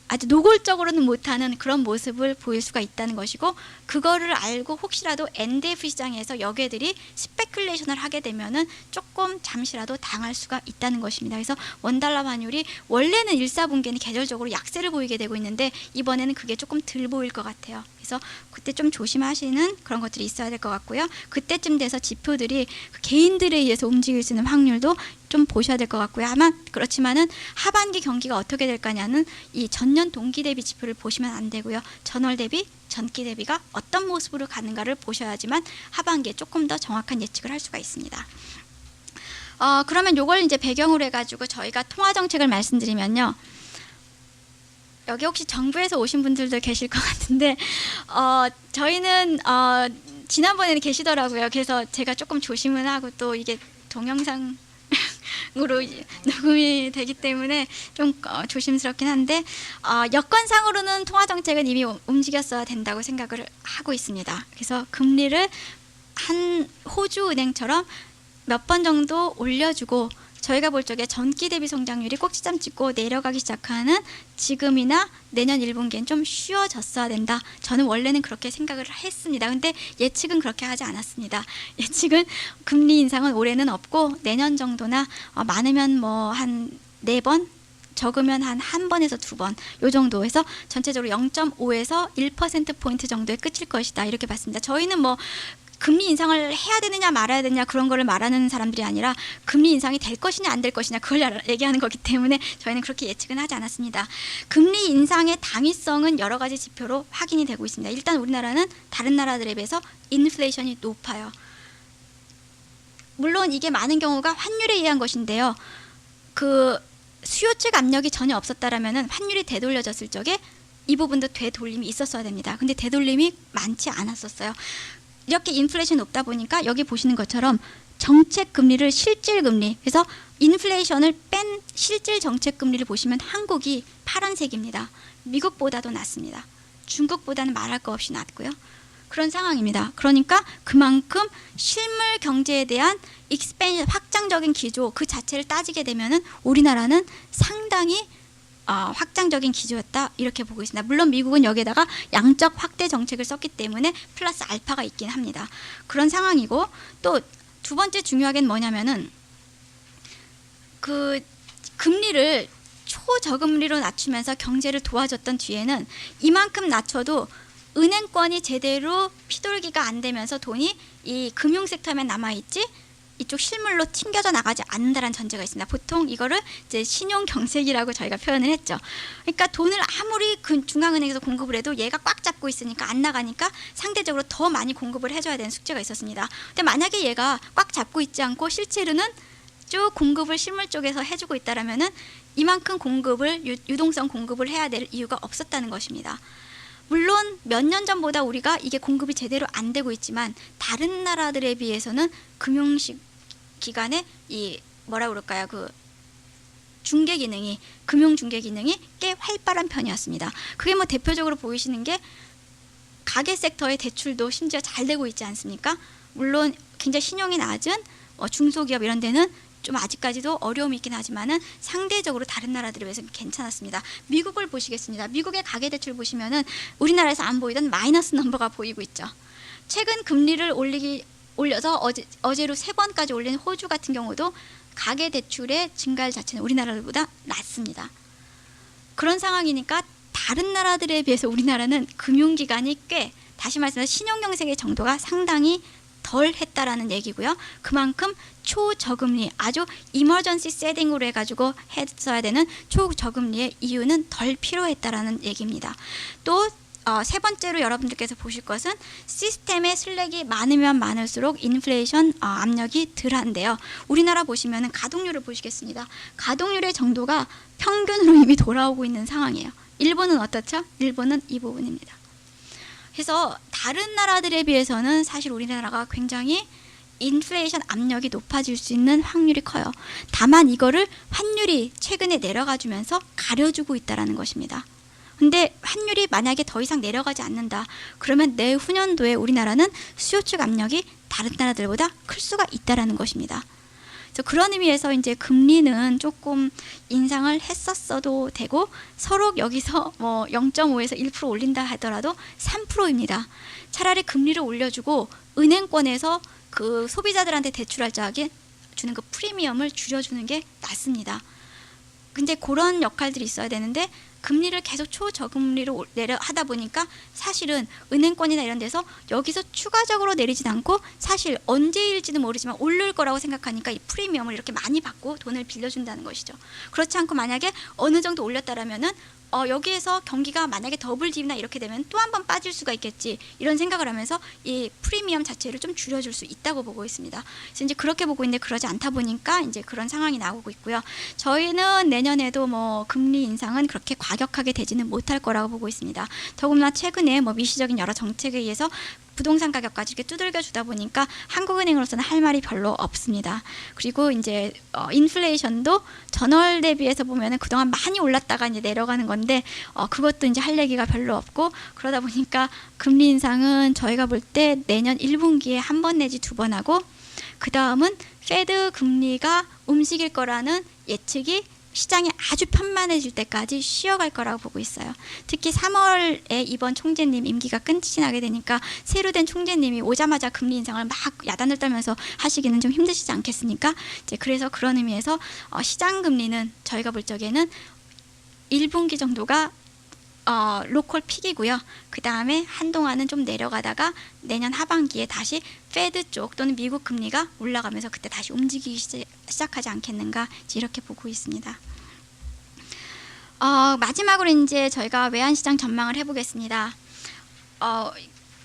아주 노골적으로는 못하는 그런 모습을 보일 수가 있다는 것이고 그거를 알고 혹시라도 NDF 시장에서 여기들이 스페큘레이션을 하게 되면은 조금 잠시라도 당할 수가 있다는 것입니다. 그래서 원달러 환율이 원래는 1, 4분기에는 계절적으로 약세를 보이게 되고 있는데 이번에는 그게 조금 덜 보일 것 같아요. 그래서 그때 좀 조심하시는 그런 것들이 있어야 될 것 같고요. 그때쯤 돼서 지표들이 개인들에 의해서 움직일 수 있는 확률도 좀 보셔야 될 것 같고요. 아마 그렇지만은 하반기 경기가 어떻게 될 거냐는 이 전년 동기 대비 지표를 보시면 안 되고요. 전월 대비, 전기 대비가 어떤 모습으로 가는가를 보셔야지만 하반기에 조금 더 정확한 예측을 할 수가 있습니다. 그러면 요걸 이제 배경으로 해가지고 저희가 통화 정책을 말씀드리면요. 여기 혹시 정부에서 오신 분들도 계실 것 같은데 저희는 지난번에는 계시더라고요. 그래서 제가 조금 조심을 하고 또 이게 동영상 으로 녹음이 되기 때문에 좀 조심스럽긴 한데 여건상으로는 통화정책은 이미 움직였어야 된다고 생각을 하고 있습니다. 그래서 금리를 한 호주은행처럼 몇 번 정도 올려주고 저희가 볼 적에 전기 대비 성장률이 꼭지점 찍고 내려가기 시작하는 지금이나 내년 1분기엔 좀 쉬워졌어야 된다. 저는 원래는 그렇게 생각을 했습니다. 근데 예측은 그렇게 하지 않았습니다. 예측은 금리 인상은 올해는 없고 내년 정도나 많으면 뭐 한 4번 적으면 한 번에서 2번 요 정도에서 전체적으로 0.5에서 1%포인트 정도에 끝일 것이다. 이렇게 봤습니다. 저희는 뭐 금리 인상을 해야 되느냐 말아야 되느냐 그런 거를 말하는 사람들이 아니라 금리 인상이 될 것이냐 안 될 것이냐 그걸 얘기하는 거기 때문에 저희는 그렇게 예측은 하지 않았습니다. 금리 인상의 당위성은 여러 가지 지표로 확인이 되고 있습니다. 일단 우리나라는 다른 나라들에 비해서 인플레이션이 높아요. 물론 이게 많은 경우가 환율에 의한 것인데요. 그 수요 측 압력이 전혀 없었다라면은 환율이 되돌려졌을 적에 이 부분도 되돌림이 있었어야 됩니다. 근데 되돌림이 많지 않았었어요. 이렇게 인플레이션이 높다 보니까 여기 보시는 것처럼 정책 금리를 실질 금리 그래서 인플레이션을 뺀 실질 정책 금리를 보시면 한국이 파란색입니다. 미국보다도 낮습니다. 중국보다는 말할 거 없이 낮고요. 그런 상황입니다. 그러니까 그만큼 실물 경제에 대한 확장적인 기조 그 자체를 따지게 되면은 우리나라는 상당히 확장적인 기조였다 이렇게 보고 있습니다. 물론 미국은 여기에다가 양적 확대 정책을 썼기 때문에 플러스 알파가 있긴 합니다. 그런 상황이고 또 두 번째 중요하게는 뭐냐면은 그 금리를 초저금리로 낮추면서 경제를 도와줬던 뒤에는 이만큼 낮춰도 은행권이 제대로 피돌기가 안 되면서 돈이 이 금융 섹터에만 남아있지 이쪽 실물로 튕겨져 나가지 않는다는 전제가 있습니다. 보통 이거를 이제 신용 경색이라고 저희가 표현을 했죠. 그러니까 돈을 아무리 중앙은행에서 공급을 해도 얘가 꽉 잡고 있으니까 안 나가니까 상대적으로 더 많이 공급을 해줘야 되는 숙제가 있었습니다. 근데 만약에 얘가 꽉 잡고 있지 않고 실제로는 쭉 공급을 실물 쪽에서 해주고 있다라면은 이만큼 공급을 유동성 공급을 해야 될 이유가 없었다는 것입니다. 물론 몇 년 전보다 우리가 이게 공급이 제대로 안 되고 있지만 다른 나라들에 비해서는 금융기관의 이 뭐라 그럴까요? 그 중개 기능이, 금융 중개 기능이 꽤 활발한 편이었습니다. 그게 뭐 대표적으로 보이시는 게 가계 섹터의 대출도 심지어 잘 되고 있지 않습니까? 물론 굉장히 신용이 낮은 중소기업 이런 데는 좀 아직까지도 어려움이 있긴 하지만은 상대적으로 다른 나라들에 비해서 괜찮았습니다. 미국을 보시겠습니다. 미국의 가계대출 보시면은 우리나라에서 안 보이던 마이너스 넘버가 보이고 있죠. 최근 금리를 올려서 어제로 3번까지 올린 호주 같은 경우도 가계대출의 증가율 자체는 우리나라보다 낮습니다. 그런 상황이니까 다른 나라들에 비해서 우리나라는 금융기관이 꽤, 다시 말씀해서 신용경색의 정도가 상당히 덜 했다라는 얘기고요. 그만큼 초저금리, 아주 이머전시 세팅으로 해가지고 했어야 되는 초저금리의 이유는 덜 필요했다라는 얘기입니다. 또 세 번째로 여러분들께서 보실 것은 시스템의 슬랙이 많으면 많을수록 인플레이션 압력이 덜한데요. 우리나라 보시면은 가동률을 보시겠습니다. 가동률의 정도가 평균으로 이미 돌아오고 있는 상황이에요. 일본은 어떻죠? 일본은 이 부분입니다. 그래서 다른 나라들에 비해서는 사실 우리나라가 굉장히 인플레이션 압력이 높아질 수 있는 확률이 커요. 다만 이거를 환율이 최근에 내려가주면서 가려주고 있다는 것입니다. 근데 환율이 만약에 더 이상 내려가지 않는다. 그러면 내후년도에 우리나라는 수요 측 압력이 다른 나라들보다 클 수가 있다는 것입니다. 그래서 그런 의미에서 이제 금리는 조금 인상을 했었어도 되고 서로 여기서 뭐 0.5에서 1% 올린다 하더라도 3%입니다. 차라리 금리를 올려주고 은행권에서 그 소비자들한테 대출할 적에 주는 그 프리미엄을 줄여주는 게 낫습니다. 근데 그런 역할들이 있어야 되는데 금리를 계속 초저금리로 하다 보니까 사실은 은행권이나 이런 데서 여기서 추가적으로 내리진 않고 사실 언제일지는 모르지만 오를 거라고 생각하니까 이 프리미엄을 이렇게 많이 받고 돈을 빌려준다는 것이죠. 그렇지 않고 만약에 어느 정도 올렸다라면은 여기에서 경기가 만약에 더블 디나 이렇게 되면 또 한 번 빠질 수가 있겠지, 이런 생각을 하면서 이 프리미엄 자체를 좀 줄여줄 수 있다고 보고 있습니다. 그래서 이제 그렇게 보고 있는데 그러지 않다 보니까 이제 그런 상황이 나오고 있고요. 저희는 내년에도 뭐 금리 인상은 그렇게 과격하게 되지는 못할 거라고 보고 있습니다. 더구나 최근에 뭐 미시적인 여러 정책에 의해서 부동산 가격까지 이렇게 두들겨 주다 보니까 한국은행으로서는 할 말이 별로 없습니다. 그리고 이제 인플레이션도 전월 대비해서 보면은 그동안 많이 올랐다가 이제 내려가는 건데 그것도 이제 할 얘기가 별로 없고, 그러다 보니까 금리 인상은 저희가 볼 때 내년 1분기에 한 번 내지 2번 하고, 그 다음은 페드 금리가 움직일 거라는 예측이 시장이 아주 편만해질 때까지 쉬어갈 거라고 보고 있어요. 특히 3월에 이번 총재님 임기가 끝이 나게 되니까 새로 된 총재님이 오자마자 금리 인상을 막 야단을 떨면서 하시기는 좀 힘드시지 않겠습니까? 이제 그래서 그런 의미에서 시장 금리는 저희가 볼 적에는 1분기 정도가 로컬 픽이고요. 그 다음에 한동안은 좀 내려가다가 내년 하반기에 다시 페드 쪽 또는 미국 금리가 올라가면서 그때 다시 움직이기 시작하지 않겠는가, 이렇게 보고 있습니다. 마지막으로 이제 저희가 외환시장 전망을 해보겠습니다.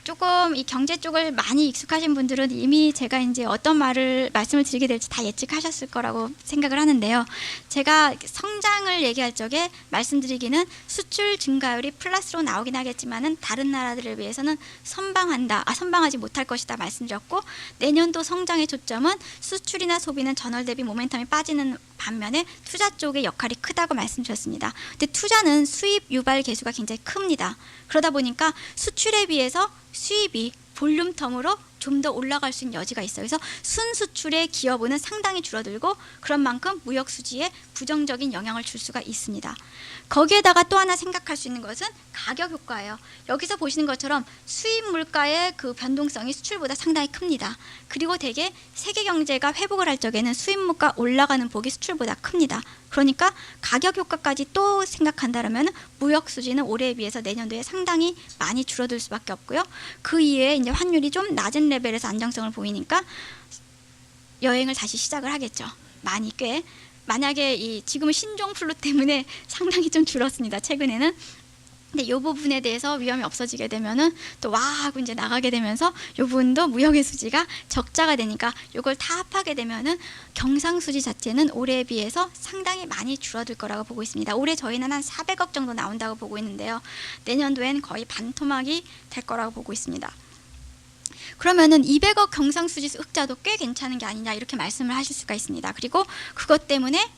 조금 이 경제 쪽을 많이 익숙하신 분들은 이미 제가 이제 어떤 말씀을 드리게 될지 다 예측하셨을 거라고 생각을 하는데요. 제가 성장을 얘기할 적에 말씀드리기는 수출 증가율이 플러스로 나오긴 하겠지만은 다른 나라들에 비해서는 선방하지 못할 것이다 말씀드렸고, 내년도 성장의 초점은 수출이나 소비는 전월 대비 모멘텀이 빠지는 반면에 투자 쪽의 역할이 크다고 말씀드렸습니다. 근데 투자는 수입 유발 계수가 굉장히 큽니다. 그러다 보니까 수출에 비해서 수입이 볼륨 텀으로 좀 더 올라갈 수 있는 여지가 있어요. 그래서 순수출의 기여분은 상당히 줄어들고 그런 만큼 무역 수지에 부정적인 영향을 줄 수가 있습니다. 거기에다가 또 하나 생각할 수 있는 것은 가격 효과예요. 여기서 보시는 것처럼 수입 물가의 그 변동성이 수출보다 상당히 큽니다. 그리고 대개 세계 경제가 회복을 할 적에는 수입 물가 올라가는 폭이 수출보다 큽니다. 그러니까 가격 효과까지 또 생각한다면 무역 수지는 올해에 비해서 내년도에 상당히 많이 줄어들 수밖에 없고요. 그 이외에 이제 환율이 좀 낮은 레벨에서 안정성을 보이니까 여행을 다시 시작을 하겠죠. 많이 꽤. 만약에 지금은 신종 플루 때문에 상당히 좀 줄었습니다. 최근에는. 근데 이 부분에 대해서 위험이 없어지게 되면은 또 와 하고 이제 나가게 되면서 이 부분도 무역의 수지가 적자가 되니까 이걸 다 합하게 되면은 경상수지 자체는 올해에 비해서 상당히 많이 줄어들 거라고 보고 있습니다. 올해 저희는 한 400억 정도 나온다고 보고 있는데요. 내년도엔 거의 반토막이 될 거라고 보고 있습니다. 그러면은 200억 경상수지 흑자도 꽤 괜찮은 게 아니냐 이렇게 말씀을 하실 수가 있습니다. 그리고 그것 때문에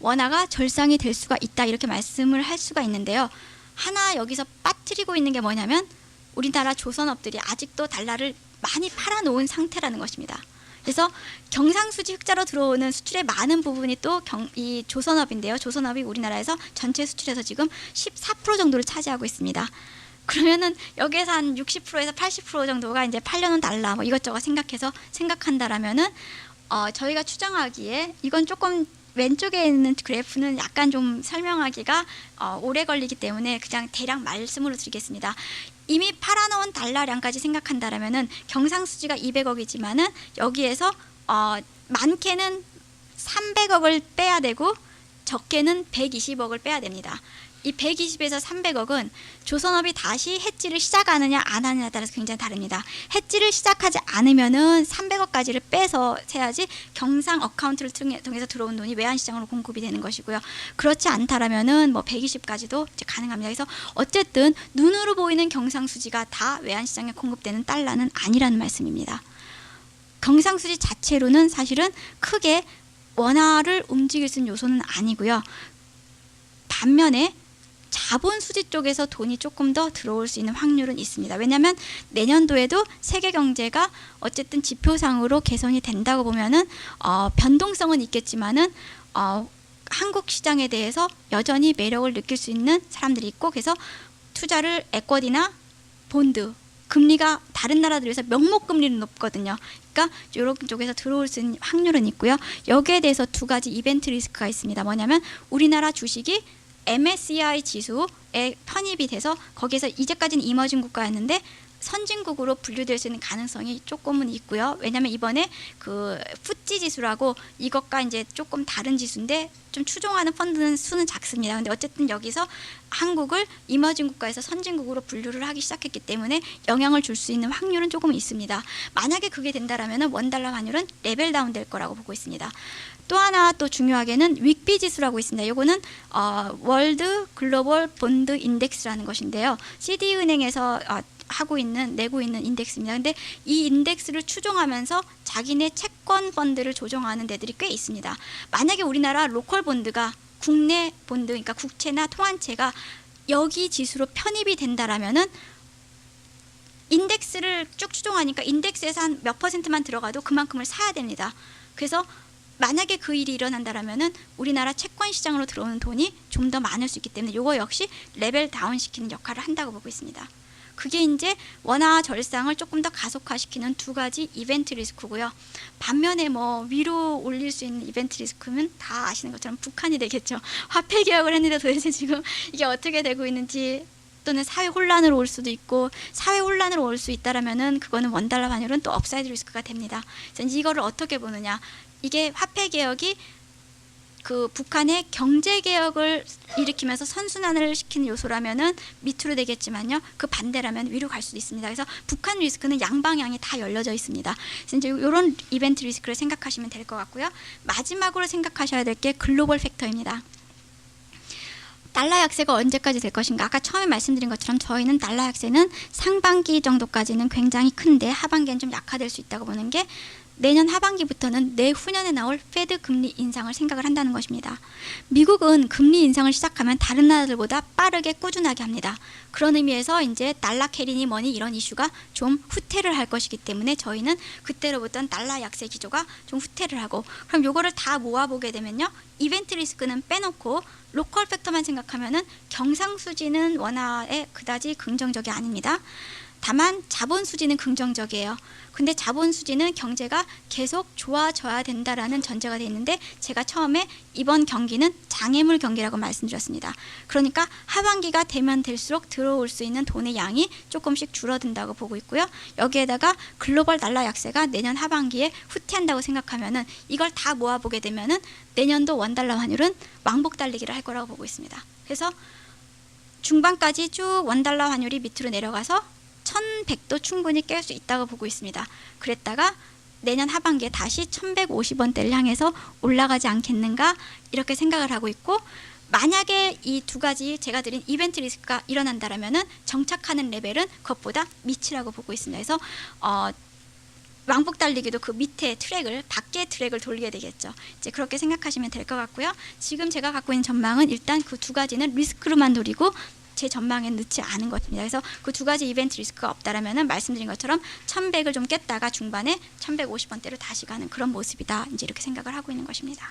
원화가 절상이 될 수가 있다 이렇게 말씀을 할 수가 있는데요. 하나 여기서 빠뜨리고 있는 게 뭐냐면 우리나라 조선업들이 아직도 달러를 많이 팔아놓은 상태라는 것입니다. 그래서 경상수지 흑자로 들어오는 수출의 많은 부분이 또 이 조선업인데요. 조선업이 우리나라에서 전체 수출에서 지금 14% 정도를 차지하고 있습니다. 그러면은 여기에서 한 60%에서 80% 정도가 이제 팔려놓은 달러 뭐 이것저것 생각한다라면은 저희가 추정하기에 이건 조금 왼쪽에 있는 그래프는 약간 좀 설명하기가 오래 걸리기 때문에 그냥 대략 말씀으로 드리겠습니다. 이미 팔아놓은 달러량까지 생각한다라면은 경상수지가 200억이지만은 여기에서 많게는 300억을 빼야 되고 적게는 120억을 빼야 됩니다. 이 120에서 300억은 조선업이 다시 해지를 시작하느냐 안 하느냐에 따라서 굉장히 다릅니다. 해지를 시작하지 않으면은 300억까지를 빼서 세야지 경상 어카운트를 통해서 들어온 돈이 외환시장으로 공급이 되는 것이고요. 그렇지 않다라면은 뭐 120까지도 이제 가능합니다. 그래서 어쨌든 눈으로 보이는 경상수지가 다 외환시장에 공급되는 달러는 아니라는 말씀입니다. 경상수지 자체로는 사실은 크게 원화를 움직일 수 있는 요소는 아니고요. 반면에 자본수지 쪽에서 돈이 조금 더 들어올 수 있는 확률은 있습니다. 왜냐하면 내년도에도 세계 경제가 어쨌든 지표상으로 개선이 된다고 보면은 변동성은 있겠지만은 한국 시장에 대해서 여전히 매력을 느낄 수 있는 사람들이 있고 그래서 투자를 에쿼디나 본드 금리가 다른 나라들에서 명목금리는 높거든요. 그러니까 이런 쪽에서 들어올 수 있는 확률은 있고요. 여기에 대해서 두 가지 이벤트 리스크가 있습니다. 뭐냐면 우리나라 주식이 MSCI 지수에 편입이 돼서 거기에서 이제까지는 이머징 국가였는데 선진국으로 분류될 수 있는 가능성이 조금은 있고요. 왜냐하면 이번에 그 푸찌 지수라고 이것과 이제 조금 다른 지수인데 좀 추종하는 펀드는 수는 작습니다. 근데 어쨌든 여기서 한국을 이머징 국가에서 선진국으로 분류를 하기 시작했기 때문에 영향을 줄 수 있는 확률은 조금 있습니다. 만약에 그게 된다라면 원달러 환율은 레벨 다운 될 거라고 보고 있습니다. 또 하나 또 중요하게는 윅비 지수라고 있습니다. 이거는 월드 글로벌 본드 인덱스라는 것인데요. CD은행에서 내고 있는 인덱스입니다. 근데 이 인덱스를 추종하면서 자기네 채권 펀드를 조정하는 데들이 꽤 있습니다. 만약에 우리나라 로컬 본드가 국내 본드, 그러니까 국채나 통한채가 여기 지수로 편입이 된다라면은 인덱스를 쭉 추종하니까 인덱스에서 한 몇 %만 들어가도 그만큼을 사야 됩니다. 그래서 만약에 그 일이 일어난다라면은 우리나라 채권 시장으로 들어오는 돈이 좀 더 많을 수 있기 때문에 이거 역시 레벨 다운 시키는 역할을 한다고 보고 있습니다. 그게 이제 원화 절상을 조금 더 가속화시키는 두 가지 이벤트 리스크고요. 반면에 뭐 위로 올릴 수 있는 이벤트 리스크는 다 아시는 것처럼 북한이 되겠죠. 화폐 개혁을 했는데 도대체 지금 이게 어떻게 되고 있는지 또는 사회 혼란으로 올 수도 있고 사회 혼란으로 올 수 있다라면은 그거는 원달러 환율은 또 업사이드 리스크가 됩니다. 그래서 이거를 어떻게 보느냐. 이게 화폐 개혁이 그 북한의 경제 개혁을 일으키면서 선순환을 시키는 요소라면은 밑으로 되겠지만요. 그 반대라면 위로 갈 수도 있습니다. 그래서 북한 리스크는 양방향이 다 열려져 있습니다. 그래서 이제 이런 이벤트 리스크를 생각하시면 될 것 같고요. 마지막으로 생각하셔야 될 게 글로벌 팩터입니다. 달러 약세가 언제까지 될 것인가? 아까 처음에 말씀드린 것처럼 저희는 달러 약세는 상반기 정도까지는 굉장히 큰데 하반기엔 좀 약화될 수 있다고 보는 게 내년 하반기부터는 내후년에 나올 페드 금리 인상을 생각을 한다는 것입니다. 미국은 금리 인상을 시작하면 다른 나라들보다 빠르게 꾸준하게 합니다. 그런 의미에서 이제 달러 캐리니 뭐니 이런 이슈가 좀 후퇴를 할 것이기 때문에 저희는 그때로부터는 달러 약세 기조가 좀 후퇴를 하고 그럼 요거를 다 모아보게 되면요. 이벤트 리스크는 빼놓고 로컬 팩터만 생각하면은 경상수지는 원화에 그다지 긍정적이 아닙니다. 다만 자본수지는 긍정적이에요. 근데 자본수지는 경제가 계속 좋아져야 된다라는 전제가 돼 있는데 제가 처음에 이번 경기는 장애물 경기라고 말씀드렸습니다. 그러니까 하반기가 되면 될수록 들어올 수 있는 돈의 양이 조금씩 줄어든다고 보고 있고요. 여기에다가 글로벌 달러 약세가 내년 하반기에 후퇴한다고 생각하면은 이걸 다 모아보게 되면은 내년도 원달러 환율은 왕복 달리기를 할 거라고 보고 있습니다. 그래서 중반까지 쭉 원달러 환율이 밑으로 내려가서 1100도 충분히 깰 수 있다고 보고 있습니다. 그랬다가 내년 하반기에 다시 1150원대를 향해서 올라가지 않겠는가 이렇게 생각을 하고 있고, 만약에 이 두 가지 제가 드린 이벤트 리스크가 일어난다라면은 정착하는 레벨은 그것보다 밑이라고 보고 있습니다. 그래서 왕복 달리기도 그 밑에 트랙을, 밖에 트랙을 돌리게 되겠죠. 이제 그렇게 생각하시면 될 것 같고요. 지금 제가 갖고 있는 전망은 일단 그 두 가지는 리스크로만 노리고 제 전망에 넣지 않은 것입니다. 그래서 그 두 가지 이벤트 리스크가 없다라면은 말씀드린 것처럼 1100을 좀 깼다가 중반에 1150원대로 다시 가는 그런 모습이다. 이제 이렇게 생각을 하고 있는 것입니다.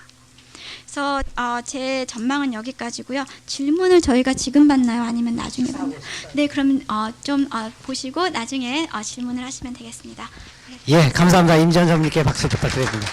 그래서 제 전망은 여기까지고요. 질문을 저희가 지금 받나요? 아니면 나중에 받나요? 네, 그럼 좀 보시고 나중에 질문을 하시면 되겠습니다. 예, 감사합니다. 임지원 전문님께 박수 부탁드립니다.